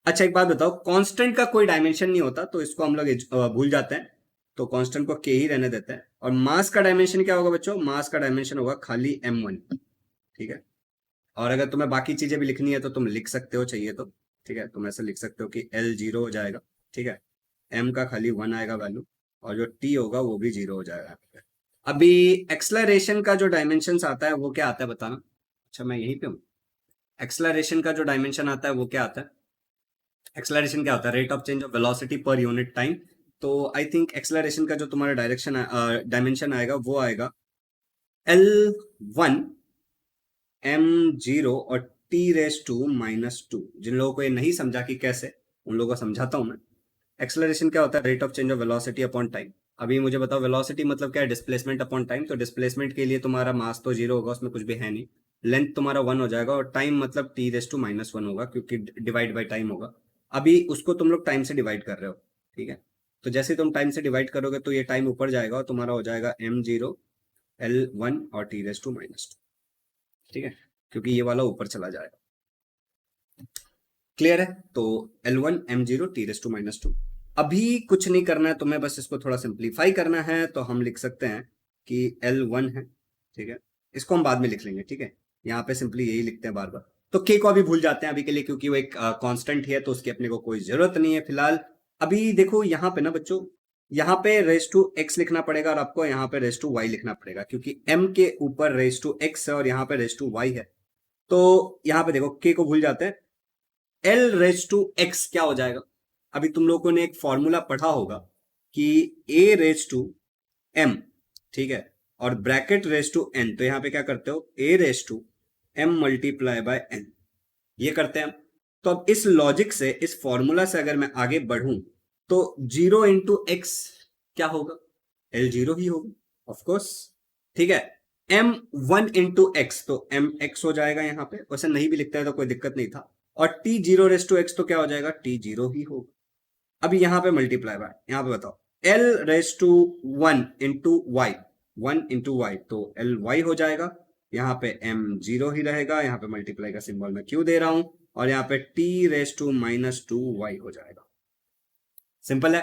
अच्छा एक बात बताओ, कांस्टेंट का कोई डायमेंशन नहीं होता तो इसको हम लोग भूल जाते हैं, तो कांस्टेंट को के ही रहने देते हैं। और मास का डायमेंशन क्या होगा बच्चों? मास का डायमेंशन होगा खाली M1, ठीक है। और अगर तुम्हें बाकी चीजें भी लिखनी है तो तुम लिख सकते हो चाहिए तो, ठीक है। तुम ऐसे लिख सकते हो कि L 0 हो जाएगा, ठीक है, M का खाली 1 आएगा वैल्यू, और जो T होगा वो भी 0 हो जाएगा। अभी एक्सलरेशन का जो डायमेंशन आता है वो क्या आता है बताना। अच्छा मैं यहीं पे हूँ। एक्सलरेशन का जो डायमेंशन आता है वो क्या आता है? एक्सलरेशन क्या होता है? Rate of change of velocity per unit time. तो आई थिंक एक्सलरेशन का जो तुम्हारा डायमेंशन आएगा वो आएगा L1 m0 और t⁻⁻²। जिन लोगों को ये नहीं समझा कि कैसे, उन लोगों को समझाता हूं मैं। एक्सलरेशन क्या होता है? Rate of change of velocity upon time. अभी मुझे बताओ वेलोसिटी मतलब क्या है? Displacement upon time. तो डिस्प्लेसमेंट के लिए तुम्हारा मास तो जीरो होगा, उसमें कुछ भी है नहीं। लेंथ तुम्हारा 1 हो जाएगा और टाइम मतलब t⁻⁻1 होगा, क्योंकि डिवाइड बाई टाइम होगा। अभी उसको तुम लोग टाइम से डिवाइड कर रहे हो, ठीक है। तो जैसे तुम टाइम से डिवाइड करोगे तो ये टाइम ऊपर जाएगा और तुम्हारा हो जाएगा m0 L1 और t⁻², ठीक है, क्योंकि ये वाला ऊपर चला जाएगा। क्लियर है? तो L1 m0 t⁻²। अभी कुछ नहीं करना है तुम्हें, बस इसको थोड़ा सिंप्लीफाई करना है। तो हम लिख सकते हैं कि L1 है, ठीक है। इसको हम बाद में लिख लेंगे, ठीक है। यहाँ पे सिंपली यही लिखते हैं बार बार। तो k को अभी भूल जाते हैं अभी के लिए, क्योंकि वो एक कांस्टेंट ही है, तो उसकी अपने को कोई जरूरत नहीं है फिलहाल। अभी देखो यहाँ पे ना बच्चों, यहाँ पे रेस टू x लिखना पड़ेगा और आपको यहाँ पे रेस टू y लिखना पड़ेगा, क्योंकि m के ऊपर रेस टू x है और यहाँ पे रेस टू y है। तो यहाँ पे देखो k को भूल जाते हैं। L⁻x क्या हो जाएगा? अभी तुम लोगों ने एक फॉर्मूला पढ़ा होगा कि A⁻m, ठीक है, और ब्रैकेट रेस टू n। तो यहां पे क्या करते हो? A⁻m मल्टीप्लाई बाय n, ये करते हैं हम। तो अब इस लॉजिक से, इस फॉर्मूला से अगर मैं आगे बढ़ूं तो 0 इंटू एक्स क्या होगा? L0 ही होगा, ऑफ कोर्स, ठीक है। m1 इंटू एक्स तो mx हो जाएगा। यहाँ पे वैसे नहीं भी लिखता है तो कोई दिक्कत नहीं था। और t0 तो क्या हो जाएगा? t0 ही होगा। अभी यहाँ पे मल्टीप्लाई बाय, यहाँ पे बताओ, L⁻1 into Y, 1 into Y, तो Ly हो जाएगा। यहाँ पे m0 ही रहेगा, यहाँ पे मल्टीप्लाई का सिंबल मैं क्यों दे रहा हूं, और यहाँ पे t⁻²y हो जाएगा। सिंपल है।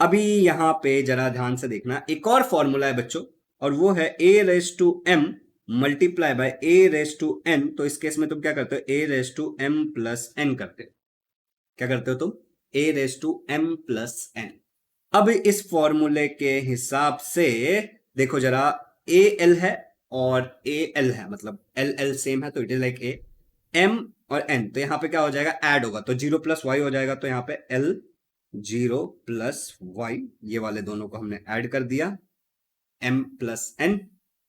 अभी यहाँ पे जरा ध्यान से देखना, एक और फॉर्मूला है बच्चों, और वो है A⁻m मल्टीप्लाई बाय A⁻n। तो इस केस में तुम क्या करते हो? A⁻m+n करते हो। क्या करते हो तुम? A⁻m+n। अब इस फॉर्मूले के हिसाब से देखो जरा, AL है और AL है, मतलब LL सेम है, तो it is like A। M और N, तो यहां पे क्या हो जाएगा? ऐड होगा, तो 0+y हो जाएगा। तो यहां पे L0+y, ये वाले दोनों को हमने ऐड कर दिया, m+n।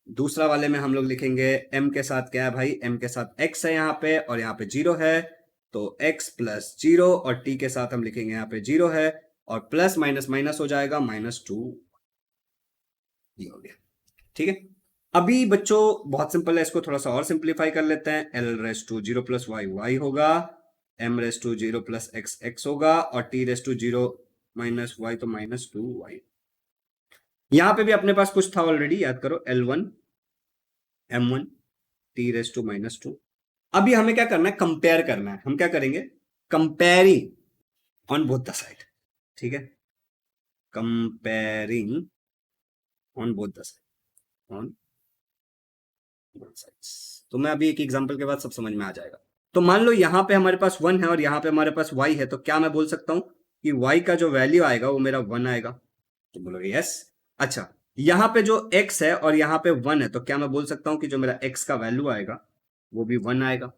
दूसरा वाले में हम लोग लिखेंगे m के साथ क्या है भाई? m के साथ x है यहाँ पे, और यहाँ पे 0 है, तो x+0, और t के साथ हम लिखेंगे यहाँ पे 0 है, और प्लस माइनस माइनस हो जाएगा, -2, ये हो गया, ठीक है। अभी बच्चों बहुत सिंपल है, इसको थोड़ा सा और सिंप्लीफाई कर लेते हैं। L⁻0+y y होगा, m⁻0+x x होगा, और t⁻0 - y तो -2y। यहां पे भी अपने पास कुछ था ऑलरेडी, याद करो, L1 m1 t⁻²। अभी हमें क्या करना है? कंपेयर करना है। हम क्या करेंगे? Comparing on both the side, ठीक है। Comparing on both the side, on both sides. तो मैं अभी एक एग्जांपल के बाद सब समझ में आ जाएगा। तो मान लो यहाँ पे हमारे पास 1 है और यहाँ पे हमारे पास y है, तो क्या मैं बोल सकता हूँ कि y का जो वैल्यू आएगा वो मेरा 1 आएगा? तो बोलोगे यस। अच्छा, यहाँ पे जो x है और यहाँ पे 1 है, तो क्या मैं बोल सकता हूँ कि जो मेरा x का वैल्यू आएगा वो भी 1 आएगा?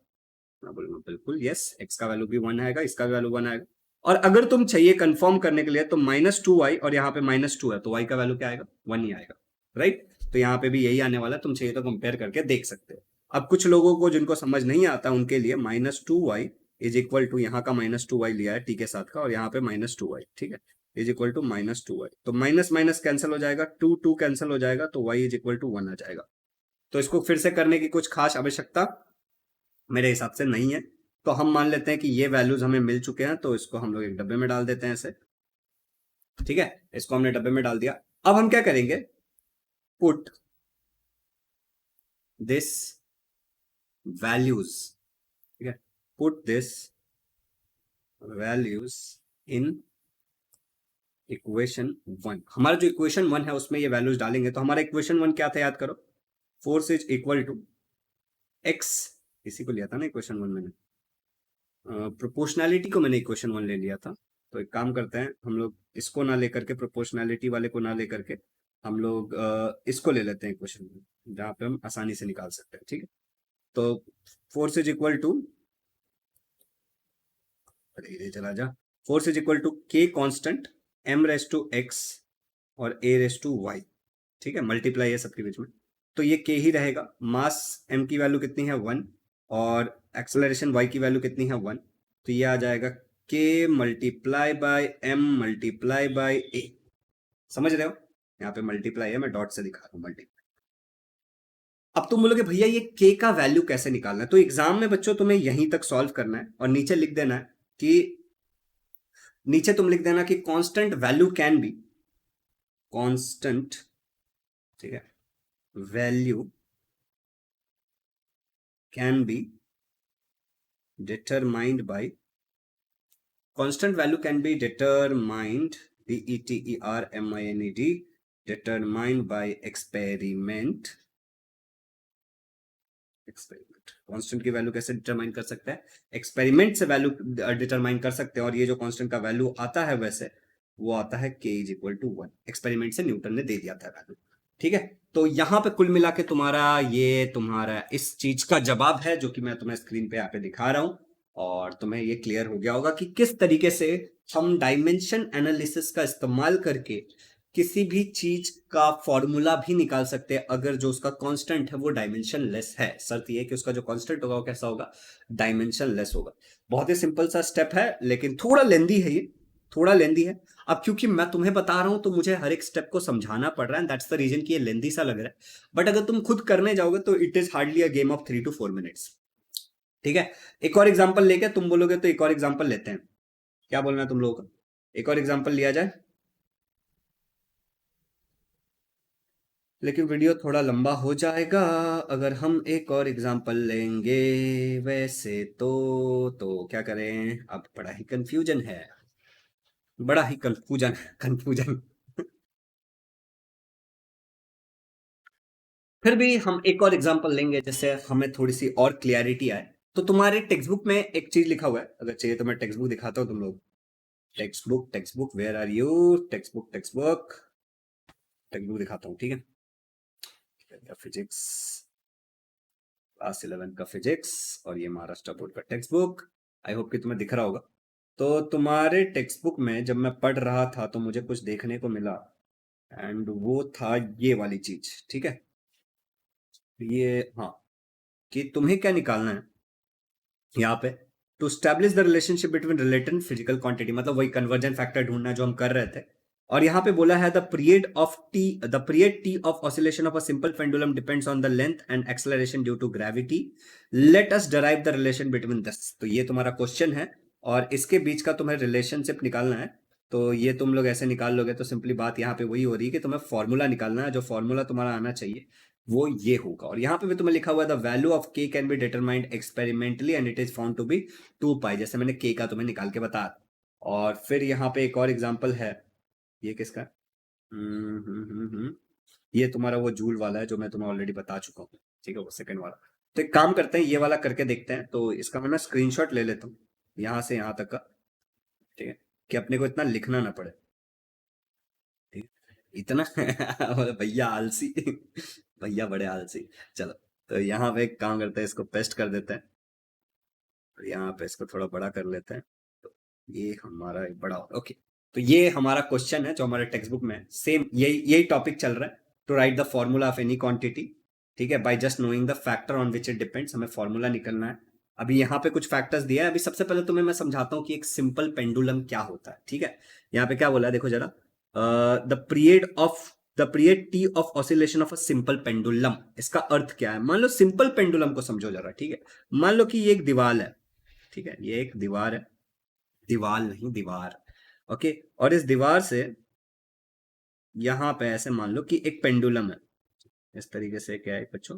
मैं बोलूंगा बिल्कुल यस, x का वैल्यू भी 1 आएगा, इसका वैल्यू 1 आएगा। और अगर तुम चाहिए कंफर्म करने के लिए, तो -2y, और यहाँ पे -2 है, तो y का वैल्यू क्या आएगा? 1 ही आएगा, राइट। तो यहाँ पे भी यही आने वाला है, तुम चाहिए तो कंपेयर करके देख सकते हो। अब कुछ लोगों को जिनको समझ नहीं आता, उनके लिए -2y इज इक्वल टू, यहाँ का -2y लिया है टी के साथ का, और यहाँ पे -2y, ठीक है, इज इक्वल टू -2y। तो माइनस माइनस कैंसिल हो जाएगा, 2 2 कैंसिल हो जाएगा, तो y इज इक्वल टू 1 आ जाएगा। तो इसको फिर से करने की कुछ खास आवश्यकता मेरे हिसाब से नहीं है। तो हम मान लेते हैं कि ये वैल्यूज हमें मिल चुके हैं, तो इसको हम लोग एक डब्बे में डाल देते हैं ऐसे, ठीक है। इसको हमने डब्बे में डाल दिया। अब हम क्या करेंगे? पुट दिस वैल्यूज, ठीक है, put this values in equation 1। हमारा जो इक्वेशन 1 है उसमें ये वैल्यूज डालेंगे। तो हमारा इक्वेशन 1 क्या था? याद करो, force is equal to X, इसी को लिया था ना इक्वेशन 1 मैंने, प्रोपोर्शनैलिटी को मैंने इक्वेशन 1 ले लिया था। तो एक काम करते हैं हम लोग, इसको ना लेकर के, प्रोपोर्शनैलिटी वाले को ना लेकर के, हम लोग इसको ले लेते हैं क्वेश्चन जहां पे हम आसानी से निकाल सकते हैं, ठीक है। तो फोर्स इज इक्वल टू, इधर चला जा, force is equal to K constant M raise to X और ए रेस टू वाई, ठीक है, मल्टीप्लाई है सबके बीच में, तो ये के ही रहेगा। मास एम की वैल्यू कितनी है 1 और एक्सेलरेशन वाई की वैल्यू कितनी है 1, तो ये आ जाएगा के multiply by M multiply by A. समझ रहे हो, यहाँ पे मल्टीप्लाई है, मैं डॉट से दिखा रहा हूँ मल्टीप्लाई। अब तुम बोलोगे भैया ये के का वैल्यू कैसे निकालना है, तो एग्जाम में बच्चों तुम्हें यहीं तक सॉल्व करना है और नीचे लिख देना है कि, नीचे तुम लिख देना कि constant value can be, constant, ठीक है, value can be determined by, constant value can be determined, determined, determined by experiment, experiment. Constant की वैल्यू कैसे डिटरमाइन कर सकते हैं, एक्सपेरिमेंट से वैल्यू डिटरमाइन कर सकते हैं, और ये जो कांस्टेंट का वैल्यू आता है वैसे वो आता है k is equal to 1, experiment से न्यूटन ने दे दिया था वैल्यू, ठीक है। तो यहां पे कुल मिला के तुम्हारा इस चीज का जवाब है जो कि मैं तुम्हें स्क्रीन पे यहाँ पे दिखा रहा हूं, और तुम्हें ये क्लियर हो गया होगा कि किस तरीके से हम डायमेंशन एनालिसिस का इस्तेमाल करके किसी भी चीज का फॉर्मूला भी निकाल सकते हैं अगर जो उसका कांस्टेंट है वो डायमेंशन लेस है। शर्त ये है कि उसका जो कांस्टेंट होगा वो कैसा होगा, डायमेंशन लेस होगा। बहुत ही सिंपल सा स्टेप है, लेकिन थोड़ा लेंदी है ये, थोड़ा लेंदी है। अब क्योंकि मैं तुम्हें बता रहा हूं तो मुझे हर एक स्टेप को समझाना पड़ रहा है, दैट्स द रीजन कि ये लेंदी सा लग रहा है, बट अगर तुम खुद करने जाओगे तो it is hardly a game of 3 to 4 minutes, ठीक है। एक और एग्जांपल लेके तुम बोलोगे तो एक और एग्जांपल लेते हैं, क्या बोलना है तुम लोगों का, एक और एग्जांपल लिया जाए, लेकिन वीडियो थोड़ा लंबा हो जाएगा अगर हम एक और एग्जांपल लेंगे। वैसे तो क्या करें, अब बड़ा ही कंफ्यूजन है, बड़ा ही कंफ्यूजन कंफ्यूजन फिर भी हम एक और एग्जांपल लेंगे जिससे हमें थोड़ी सी और क्लियरिटी आए। तो तुम्हारे टेक्स्ट बुक में एक चीज लिखा हुआ है, अगर चाहिए तो मैं टेक्स्ट बुक दिखाता हूँ तुम लोग। Text book where are you, text book दिखाता हूँ, ठीक है। फिजिक्स क्लास 11 का फिजिक्स, और ये महाराष्ट्र बोर्ड का टेक्स्ट बुक, आई होप कि तुम्हें दिख रहा होगा। तो तुम्हारे टेक्स्ट बुक में जब मैं पढ़ रहा था तो मुझे कुछ देखने को मिला, एंड वो था ये वाली चीज, ठीक है। ये, हाँ, कि तुम्हें क्या निकालना है यहाँ पे, to establish the relationship between related physical quantity, मतलब वही कन्वर्जन फैक्टर ढूंढना जो हम कर रहे थे। और यहाँ पे बोला है the period T of oscillation of a simple pendulum depends on the length and acceleration due to gravity, let us derive the relation between this. तो ये तुम्हारा क्वेश्चन है और इसके बीच का तुम्हें रिलेशनशिप निकालना है। तो ये तुम लोग ऐसे निकाल लोगे तो सिंपली बात यहाँ पे वही हो रही है कि तुम्हें फॉर्मूला निकालना है, जो फॉर्मूला तुम्हारा आना चाहिए वो ये होगा। और यहाँ पे भी तुम्हें लिखा हुआ है the value of K can be determined experimentally and it is found to be 2 pi, जैसे मैंने के का तुम्हें निकाल के बताया। और फिर यहाँ पे एक और एग्जांपल है, ये किसका, ये तुम्हारा वो जूल वाला है जो मैं तुम्हें ऑलरेडी बता चुका हूँ, ठीक है, वो सेकंड वाला। तो एक काम करते हैं, ये वाला करके देखते हैं। तो इसका मैं ना स्क्रीनशॉट ले लेता हूँ यहाँ से यहाँ तक का, ठीक है, कि अपने को इतना लिखना ना पड़े, ठीक है, इतना भैया आलसी भैया बड़े आलसी। चलो, तो यहाँ पे एक काम करते हैं, इसको पेस्ट कर देते हैं, तो यहाँ पे इसको थोड़ा बड़ा कर लेते हैं, तो ये हमारा एक बड़ा, ओके। तो ये हमारा क्वेश्चन है जो हमारे टेक्स्ट बुक में सेम यही यही टॉपिक चल रहा है, to write the formula of any quantity, ठीक है, by just knowing the factor on which it depends, हमें फॉर्मूला निकलना है। अभी यहाँ पे कुछ फैक्टर्स दिया है, अभी सबसे पहले तुम्हें मैं समझाता हूँ कि एक सिंपल पेंडुलम क्या होता है, ठीक है। यहाँ पे क्या बोला है देखो जरा, the period T of oscillation of a simple pendulum, इसका अर्थ क्या है। मान लो सिंपल पेंडुलम को समझो जरा, ठीक है। मान लो कि ये एक दीवार है, ठीक है, ये एक दीवार है, दीवार नहीं दीवार, ओके। और इस दीवार से यहां पे ऐसे मान लो कि एक पेंडुलम है, इस तरीके से क्या है बच्चों,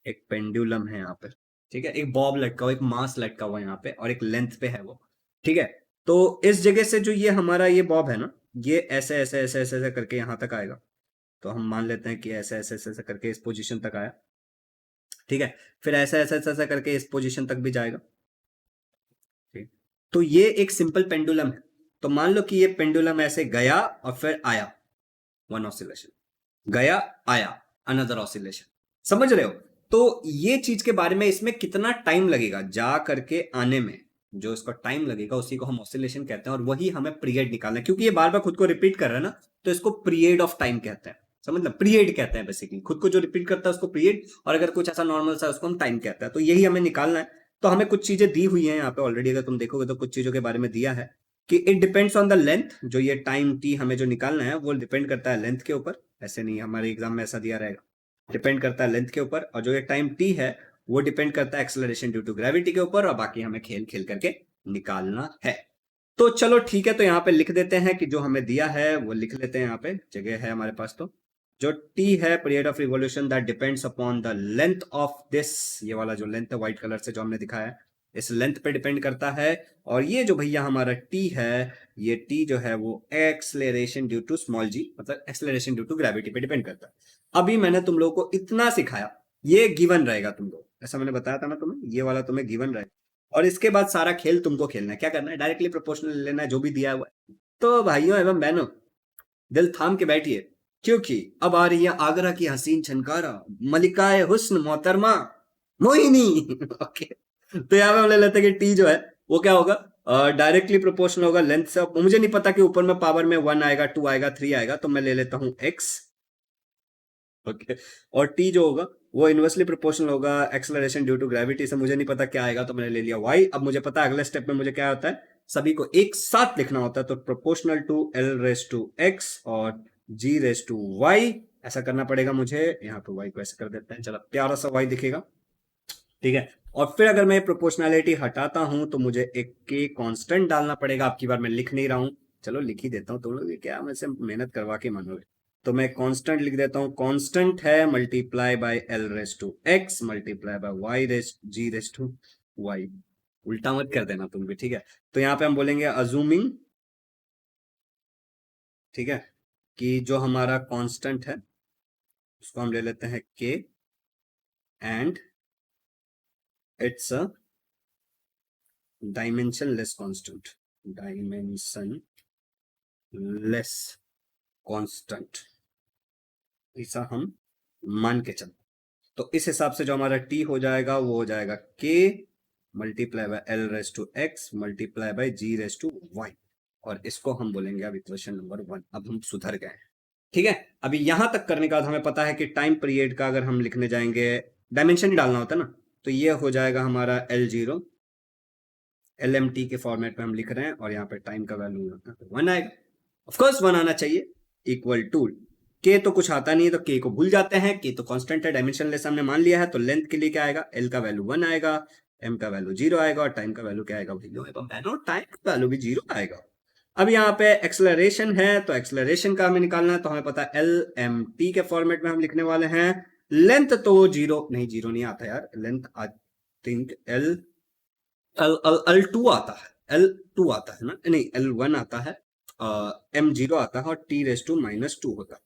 एक पेंडुलम है यहाँ पे, ठीक है, एक बॉब लटका हुआ, एक मास लटका हुआ यहाँ पे, और एक लेंथ पे है वो, ठीक है। तो इस जगह से जो ये हमारा ये बॉब है ना, ये ऐसे ऐसे ऐसे ऐसे ऐसे करके यहाँ तक आएगा। तो हम मान लेते हैं कि ऐसे ऐसे ऐसे ऐसे करके इस पोजीशन तक आया, ठीक है। फिर ऐसे ऐसे ऐसे ऐसे करके इस पोजीशन तक भी जाएगा, ठीक। तो ये एक सिंपल पेंडुलम है। तो मान लो कि ये पेंडुलम ऐसे गया और फिर आया, वन ऑसिलेशन, गया आया, अनदर ऑसिलेशन। समझ रहे हो? तो ये चीज के बारे में, इसमें कितना टाइम लगेगा जा करके आने में, जो इसका टाइम लगेगा उसी को हम ऑसिलेशन कहते हैं, और वही हमें पीरियड निकालना है, क्योंकि ये बार बार खुद को रिपीट कर रहा है ना, तो इसको पीरियड ऑफ टाइम कहते हैं। समझ लो, पीरियड कहते हैं बेसिकली, खुद को जो रिपीट करता है उसको पीरियड, और अगर कुछ ऐसा नॉर्मल सा उसको हम टाइम कहते हैं। तो यही हमें निकालना है। तो हमें कुछ चीजें दी हुई हैं यहाँ पे ऑलरेडी, अगर तुम देखोगे तो कुछ चीजों के बारे में दिया है कि it depends on the length, जो ये टाइम टी हमें जो निकालना है वो डिपेंड करता है लेंथ के ऊपर। ऐसे नहीं, हमारे एग्जाम में ऐसा दिया रहेगा, डिपेंड करता है लेंथ के ऊपर, और जो ये टाइम टी है वो डिपेंड करता है एक्सेलरेशन ड्यू टू ग्रेविटी के ऊपर, और बाकी हमें खेल खेल करके निकालना है। तो चलो ठीक है, तो यहाँ पे लिख देते हैं कि जो हमें दिया है वो लिख लेते हैं, यहाँ पे जगह है हमारे पास। तो जो टी है, period of revolution that depends upon the length of this, ये वाला जो लेंथ है व्हाइट कलर से जो हमने दिखाया है, इस लेंथ पे डिपेंड करता है। और ये जो भैया हमारा टी है, ये टी जो है वो एक्सलेरेशन ड्यू टू स्मॉल जी, मतलब एक्सलेरेशन ड्यू टू ग्रेविटी पे डिपेंड करता है। अभी मैंने तुम लोगों को इतना सिखाया, ये गिवन रहेगा तुम लोग, ऐसा मैंने बताया था ना तुम्हें, ये वाला तुम्हें गिवन रहेगा। और इसके बाद सारा खेल तुमको खेलना है। क्या करना है? डायरेक्टली प्रोपोर्शनल लेना है, जो भी दिया हुआ है। तो भाइयों एवं बहनों, दिल थाम के बैठिए, क्योंकि अब आ रही है आगरा की हसीन छनकारा, मलिकाए हुस्न मोहतरमा मोहिनी। ओके, तो यहाँ पे हम ले लेते हैं कि टी जो है वो क्या होगा, डायरेक्टली प्रोपोर्शनल होगा लेंथ से। मुझे नहीं पता कि ऊपर में पावर में 1 आएगा, 2 आएगा, 3 आएगा, तो मैं ले लेता हूं x। ओके, और टी जो होगा वो इनवर्सली प्रोपोर्शनल होगा एक्सेलरेशन ड्यू टू ग्रेविटी से। मुझे नहीं पता क्या आएगा, तो मैंने ले लिया y। अब मुझे पता है अगले स्टेप में मुझे क्या होता है, सभी को एक साथ लिखना होता है, तो proportional to l raise to x और g रेस टू y, ऐसा करना पड़ेगा मुझे। यहाँ पे y को ऐसे कर देते हैं, चलो प्यारा सा y दिखेगा, ठीक है। और फिर अगर मैं प्रोपोर्शनैलिटी हटाता हूं तो मुझे एक के कांस्टेंट डालना पड़ेगा। अब की बार मैं लिख नहीं रहा हूं, चलो लिख ही देता हूं, तुम लोग क्या मुझसे मेहनत करवा के मानोगे। तो मैं कांस्टेंट लिख देता हूं, कांस्टेंट है multiply by L raise to X multiply by Y raise G raise to Y. उल्टा मत कर देना तुम भी, ठीक है। तो यहाँ पे हम बोलेंगे अजूमिंग, ठीक है, कि जो हमारा कांस्टेंट है उसको हम ले लेते हैं के, and it's a dimensionless constant, dimension less constant, ऐसा हम मान के चलते। तो इस हिसाब से जो हमारा t हो जाएगा वो हो जाएगा k multiply by L raise to X multiply by G raise to Y, और इसको हम बोलेंगे अब इक्वेशन नंबर 1। अब हम सुधर गए, ठीक है। अभी यहां तक करने के बाद हमें पता है कि टाइम पीरियड का अगर हम लिखने जाएंगे, डायमेंशन ही डालना होता है ना, तो ये हो जाएगा हमारा L0, LMT के फॉर्मेट में हम लिख रहे हैं, और यहाँ पे टाइम का वैल्यू 1 आएगा। ऑफकोर्स 1 आना चाहिए, इक्वल टू के, तो कुछ आता नहीं है तो के को भूल जाते हैं, के तो कांस्टेंट है, डायमेंशनलेस हमने मान लिया है, तो लेंथ के लिए क्या आएगा, एल का वैल्यू 1 आएगा, एम का वैल्यू 0 आएगा, और टाइम का वैल्यू क्या आएगा, टाइम का वैल्यू भी 0 आएगा। अब यहाँ पे एक्सलरेशन है, तो एक्सलरेशन का हमें निकालना है, तो हमें पता है एल एम टी के फॉर्मेट में हम लिखने वाले हैं। लेंथ तो 0 नहीं, 0 नहीं आता यार, length I think L L L L two आता है, L2 आता है ना, नहीं L1 आता है, M0 आता है, और T रेस टू माइनस 2 होता है।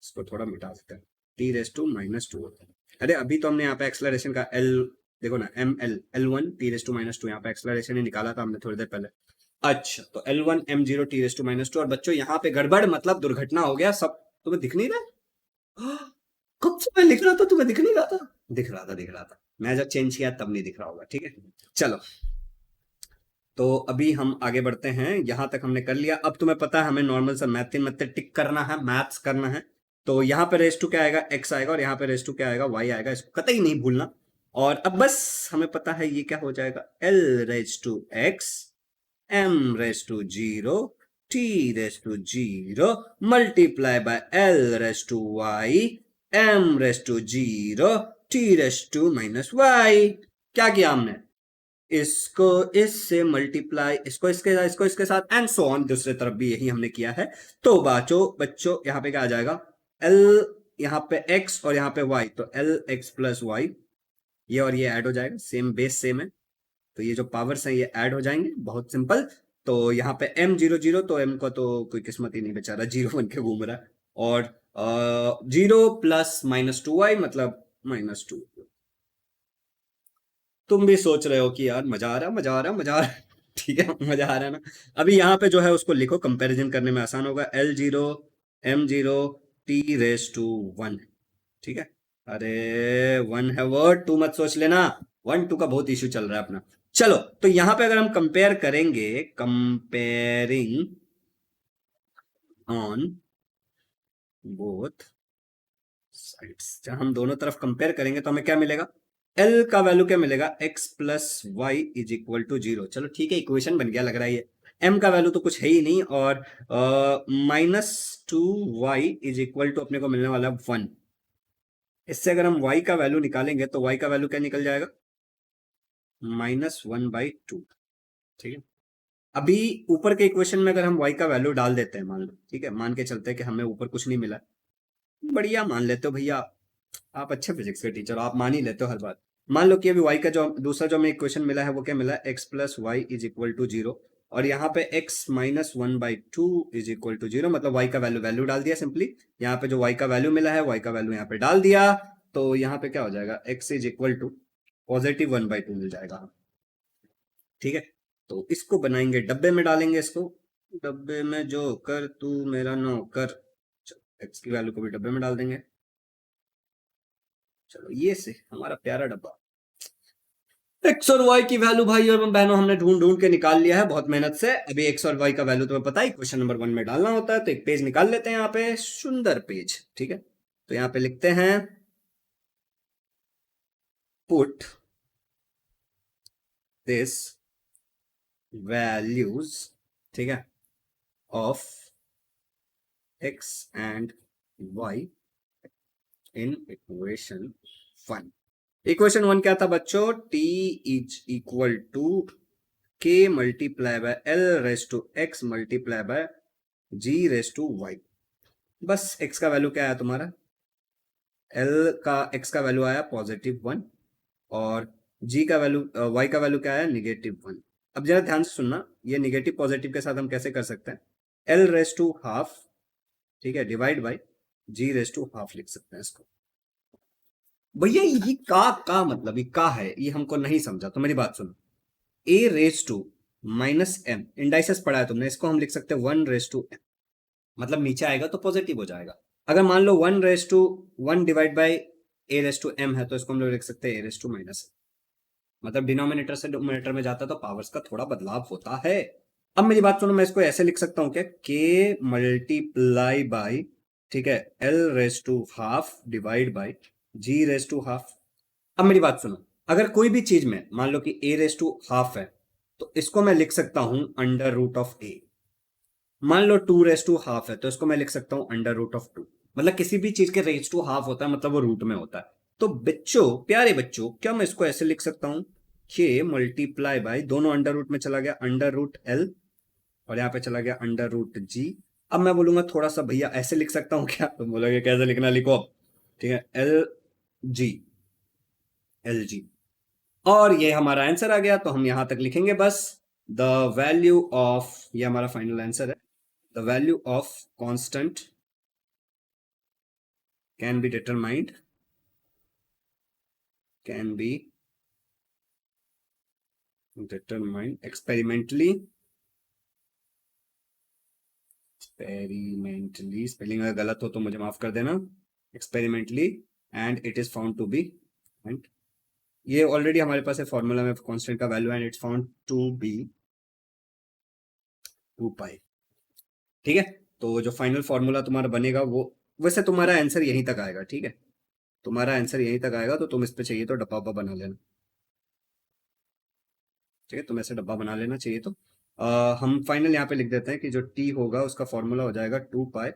इसको थोड़ा मिटा देते हैं, T रेस टू माइनस 2 होता है। अरे अभी तो हमने यहाँ पे एक्सलरेशन का L, देखो ना, L1 T race to minus 2, यहाँ पे एक्सलरेशन ही निकाला था हमने थोड़ी देर पहले। अच्छा, तो L1 M0 T race to minus 2, और बच्चों यहाँ पे गड़बड़, मतलब दुर्घटना हो गया सब। तुम्हें दिख नहीं रहा? कब से मैं लिख रहा था, तुम्हें दिख नहीं रहा था? दिख रहा था, दिख रहा था, मैं जब चेंज किया तब नहीं दिख रहा होगा, ठीक है। चलो, तो अभी हम आगे बढ़ते हैं, यहां तक हमने कर लिया। अब तुम्हें पता है हमें नॉर्मल सा मैथमेटिक करना है, मैथ्स करना है। तो यहाँ पे रेस टू क्या आएगा, एक्स आएगा, और यहाँ पे रेस टू क्या आएगा, वाई आएगा, इसको कतई नहीं भूलना। और अब बस हमें पता है ये क्या हो जाएगा, L raise to X M raise to 0 T raise to 0 multiply by L raise to Y M raise to 0 T raise to minus Y. क्या किया हमने, इसको इससे मल्टीप्लाई, इसको इसके साथ, एंड सो ऑन, दूसरे तरफ भी यही हमने किया है। तो बच्चों यहाँ पे क्या आ जाएगा, एल, यहाँ पे एक्स और यहाँ पे वाई, तो एल एक्स प्लस वाई, ये और ये ऐड हो जाएगा, सेम बेस सेम है, तो ये जो पावर्स हैं ये ऐड हो जाएंगे, बहुत सिंपल। तो यहाँ पे M0 0, तो M का तो कोई किस्मत ही नहीं बेचारा, 0 बन के घूम रहा है। और 0 प्लस -2y मतलब -2। तुम भी सोच रहे हो कि यार मजा आ रहा है, मजा आ रहा है, मजा आ रहा है। ठीक है, मजा आ रहा है ना। अभी यहाँ पे जो है उसको लिखो, कंपैरिजन करने में आसान होगा। L0 M0 T raise to 1, ठीक है। अरे 1 है वो, 2 मत सोच लेना, 1 2 का बहुत इश्यू चल रहा है अपना। चलो तो यहां पे अगर हम कंपेयर करेंगे, कंपेयरिंग ऑन बोथ साइड्स, जब हम दोनों तरफ कंपेयर करेंगे तो हमें क्या मिलेगा, एल का वैल्यू क्या मिलेगा, X plus Y is equal to 0। चलो ठीक है, इक्वेशन बन गया लग रहा है ये। एम का वैल्यू तो कुछ है ही नहीं, और -2y इज इक्वल टू अपने को मिलने वाला 1। इससे अगर हम y का वैल्यू निकालेंगे तो y का वैल्यू क्या निकल जाएगा, -1/2, ठीक है। अभी ऊपर के इक्वेशन में अगर हम y का वैल्यू डाल देते हैं, मान लो, ठीक है, मान के चलते हैं कि हमें ऊपर कुछ नहीं मिला, बढ़िया मान लेते हो भैया, आप अच्छे फिजिक्स के टीचर हो, आप मान ही लेते हो हर बात। मान लो कि अभी y का जो दूसरा जो हमें इक्वेशन मिला है वो क्या मिला है, x plus Y is equal to 0, और यहाँ पे x minus 1/2 is equal to 0, मतलब y का वैल्यू वैल्यू डाल दिया सिंपली। यहाँ पे जो y का वैल्यू मिला है y का वैल्यू यहाँ पे डाल दिया, तो यहाँ पे क्या हो जाएगा, x is equal to positive 1/2 मिल जाएगा, ठीक है। तो इसको बनाएंगे, डब्बे में डालेंगे इसको, डब्बे में जो कर तू मेरा नौकर, x की वैल्यू को भी डब्बे में डाल देंगे। चलो ये से हमारा प्यारा डब्बा, एक्स और वाई की वैल्यू भाई और बहनों हमने ढूंढ ढूंढ के निकाल लिया है बहुत मेहनत से। अभी एक्स और वाई का वैल्यू तुम्हें पता है, क्वेश्चन नंबर 1 में डालना होता है। तो एक पेज निकाल लेते हैं यहाँ पे, सुंदर पेज, ठीक है। तो यहाँ पे लिखते हैं पुट दिस वैल्यूज, ठीक है, of x and y in equation 1। Equation 1 क्या था बच्चों, t is equal to k multiply by l raise to x multiply by g raise to y। बस x का वैल्यू क्या आया तुम्हारा, l का x का वैल्यू आया +1, और g का वैल्यू y का वैल्यू क्या आया, -1। अब जरा ध्यान से सुनना, ये निगेटिव पॉजिटिव के साथ हम कैसे कर सकते हैं, l रेस टू हाफ, ठीक है, divide by g raise to half लिख सकते हैं इसको। भैया ये का मतलब, ये का है, ये हमको नहीं समझा, तो मेरी बात सुनो, a raise to minus m, indices पढ़ा है तुमने, इसको हम लिख सकते हैं 1 रेस टू एम, मतलब नीचे आएगा तो पॉजिटिव हो जाएगा। अगर मान लो 1 raise to 1 divide by a raise to m है, तो इसको हम लोग लिख सकते हैं ए रेस टू माइनस, मतलब डिनोमिनेटर से डिनोमिनेटर में जाता है तो पावर्स का थोड़ा बदलाव होता है। अब मेरी बात सुनो, मैं इसको ऐसे लिख सकता हूं क्या, के मल्टीप्लाई बाई, ठीक है, l raise to half divide by g raise to half. अब मेरी बात सुनो, अगर कोई भी चीज में मान लो कि ए रेस टू हाफ है, तो इसको मैं लिख सकता हूं अंडर रूट ऑफ ए। मान लो 2 रेस टू हाफ है, तो इसको मैं लिख सकता हूं अंडर रूट ऑफ 2। मतलब किसी भी चीज के रेस टू हाफ होता है, मतलब वो रूट में होता है। तो बच्चों, प्यारे बच्चों, क्या मैं इसको ऐसे लिख सकता हूं, के मल्टीप्लाई बाय, दोनों अंडर रूट में चला गया, अंडर रूट एल, और यहाँ पे चला गया अंडर रूट जी। अब मैं बोलूंगा थोड़ा सा भैया ऐसे लिख सकता हूँ क्या, तो बोलोगे कैसे लिखना, लिखो अब, ठीक है, एल जी, एल जी। और ये हमारा आंसर आ गया, तो हम यहां तक लिखेंगे बस, द वैल्यू ऑफ, ये हमारा फाइनल आंसर है, the value of constant can be determined, can be determined experimentally, spelling अगर गलत हो तो मुझे माफ कर देना, experimentally, and it is found to be, and ये ऑलरेडी हमारे पास है फॉर्मूला में कांस्टेंट का value, and it's found to be 2 pi, ठीक है। तो जो फाइनल फॉर्मूला तुम्हारा बनेगा वो, वैसे तुम्हारा आंसर यहीं तक आएगा, ठीक है, तुम्हारा आंसर यहीं तक आएगा, तो तुम इस पे चाहिए तो डब्बा बना लेना, ठीक है, तुम ऐसे डब्बा बना लेना चाहिए तो। हम फाइनल यहाँ पे लिख देते हैं कि जो t होगा उसका फॉर्मूला हो जाएगा 2 पाई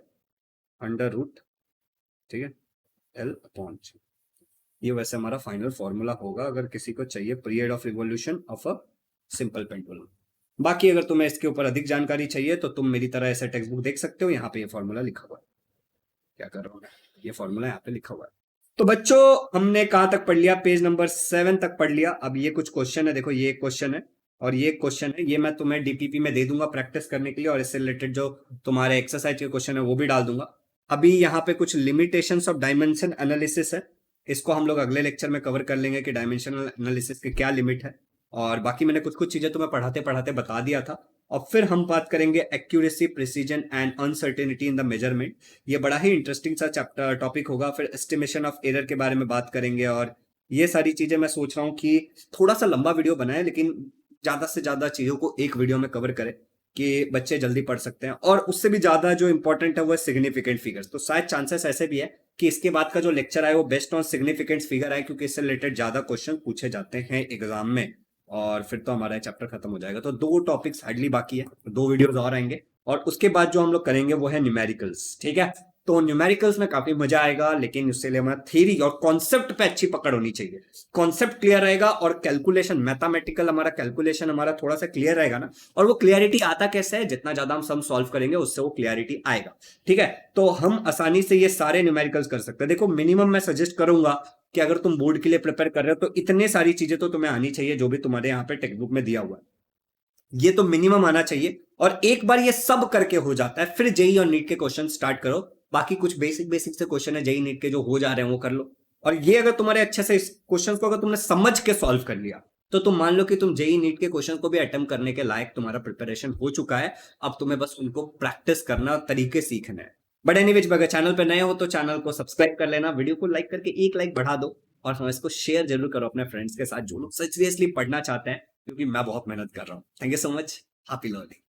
अंडर रूट, ठीक है, एल अपॉन जी। ये वैसे हमारा फाइनल फॉर्मूला होगा अगर किसी को चाहिए period of revolution of a simple pendulum. बाकी अगर तुम्हें इसके ऊपर अधिक जानकारी चाहिए तो तुम मेरी तरह ऐसे टेक्स्ट बुक देख सकते हो, यहाँ पे ये फॉर्मूला लिखा हुआ है, क्या कर रहा हूँ मैं, ये फॉर्मूला यहाँ पे लिखा हुआ है। तो बच्चों हमने कहाँ तक पढ़ लिया, पेज नंबर 7 तक पढ़ लिया। अब ये कुछ क्वेश्चन है, देखो ये क्वेश्चन है और ये क्वेश्चन है, ये मैं तुम्हें डीपीपी में दे दूंगा प्रैक्टिस करने के लिए, और इससे रिलेटेड जो तुम्हारे एक्सरसाइज के क्वेश्चन है वो भी डाल दूंगा। अभी यहाँ पे कुछ लिमिटेशंस ऑफ डायमेंशन एनालिसिस है, इसको हम लोग अगले लेक्चर में कवर कर लेंगे कि डायमेंशनल एनालिसिस की क्या लिमिट है। और बाकी मैंने कुछ कुछ चीजें तुम्हें पढ़ाते पढ़ाते बता दिया था, और फिर हम बात करेंगे accuracy, precision and uncertainty in the measurement. ये बड़ा ही इंटरेस्टिंग सा चैप्टर टॉपिक होगा। फिर एस्टिमेशन ऑफ एरर के बारे में बात करेंगे। और ये सारी चीजें मैं सोच रहा हूँ कि थोड़ा सा लंबा वीडियो बनाए, लेकिन ज्यादा से ज्यादा चीजों को एक वीडियो में कवर करें कि बच्चे जल्दी पढ़ सकते हैं। और उससे भी ज्यादा जो इंपॉर्टेंट है वो है सिग्निफिकेंट फिगर्स। तो शायद चांसेस ऐसे भी है कि इसके बाद का जो लेक्चर आए वो बेस्ड ऑन सिग्निफिकेंट फिगर है, क्योंकि इससे रिलेटेड ज्यादा क्वेश्चन पूछे जाते हैं एग्जाम में। और फिर तो हमारा चैप्टर खत्म हो जाएगा। तो 2 टॉपिक्स हार्डली बाकी है, 2 वीडियोस और आएंगे। और उसके बाद जो हम लोग करेंगे वो है न्यूमेरिकल्स। ठीक है, तो न्यूमेरिकल्स में काफी मजा आएगा, लेकिन उसके लिए हमारा थ्योरी और कॉन्सेप्ट पे अच्छी पकड़ होनी चाहिए। कॉन्सेप्ट क्लियर रहेगा और कैलकुलेशन, मैथमेटिकल हमारा कैलकुलेशन हमारा थोड़ा सा क्लियर रहेगा ना। और वो क्लियरिटी आता कैसे है, जितना ज्यादा हम सम सॉल्व करेंगे उससे वो क्लियरिटी आएगा। ठीक है, तो हम आसानी से ये सारे न्यूमेरिकल्स कर सकते हैं। देखो, मिनिमम मैं सजेस्ट करूंगा कि अगर तुम बोर्ड के लिए प्रिपेयर कर रहे हो तो इतने सारी चीजें तो तुम्हें आनी चाहिए जो भी तुम्हारे यहाँ पे टेक्स्ट बुक में दिया हुआ है, ये तो मिनिमम आना चाहिए। और एक बार ये सब करके हो जाता है, फिर जेई और नीट के क्वेश्चन स्टार्ट करो। बाकी कुछ बेसिक बेसिक से क्वेश्चन है जेई नीट के जो हो जा रहे हैं वो कर लो। और ये अगर तुम्हारे अच्छे से इस क्वेश्चन को अगर तुमने समझ के सॉल्व कर लिया तो तुम मान लो कि तुम जेई नीट के क्वेश्चन को भी अटेम्प्ट करने के लायक तुम्हारा प्रिपरेशन हो चुका है। अब तुम्हें बस उनको प्रैक्टिस करना, तरीके सीखना है। बट एनीवेज, अगर चैनल पर नए हो तो चैनल को सब्सक्राइब कर लेना, वीडियो को लाइक करके 1 लाइक बढ़ा दो। और हम इसको शेयर जरूर करो अपने फ्रेंड्स के साथ जो लोग सीरियसली पढ़ना चाहते हैं, क्योंकि मैं बहुत मेहनत कर रहा हूँ। Thank you so much. Happy learning.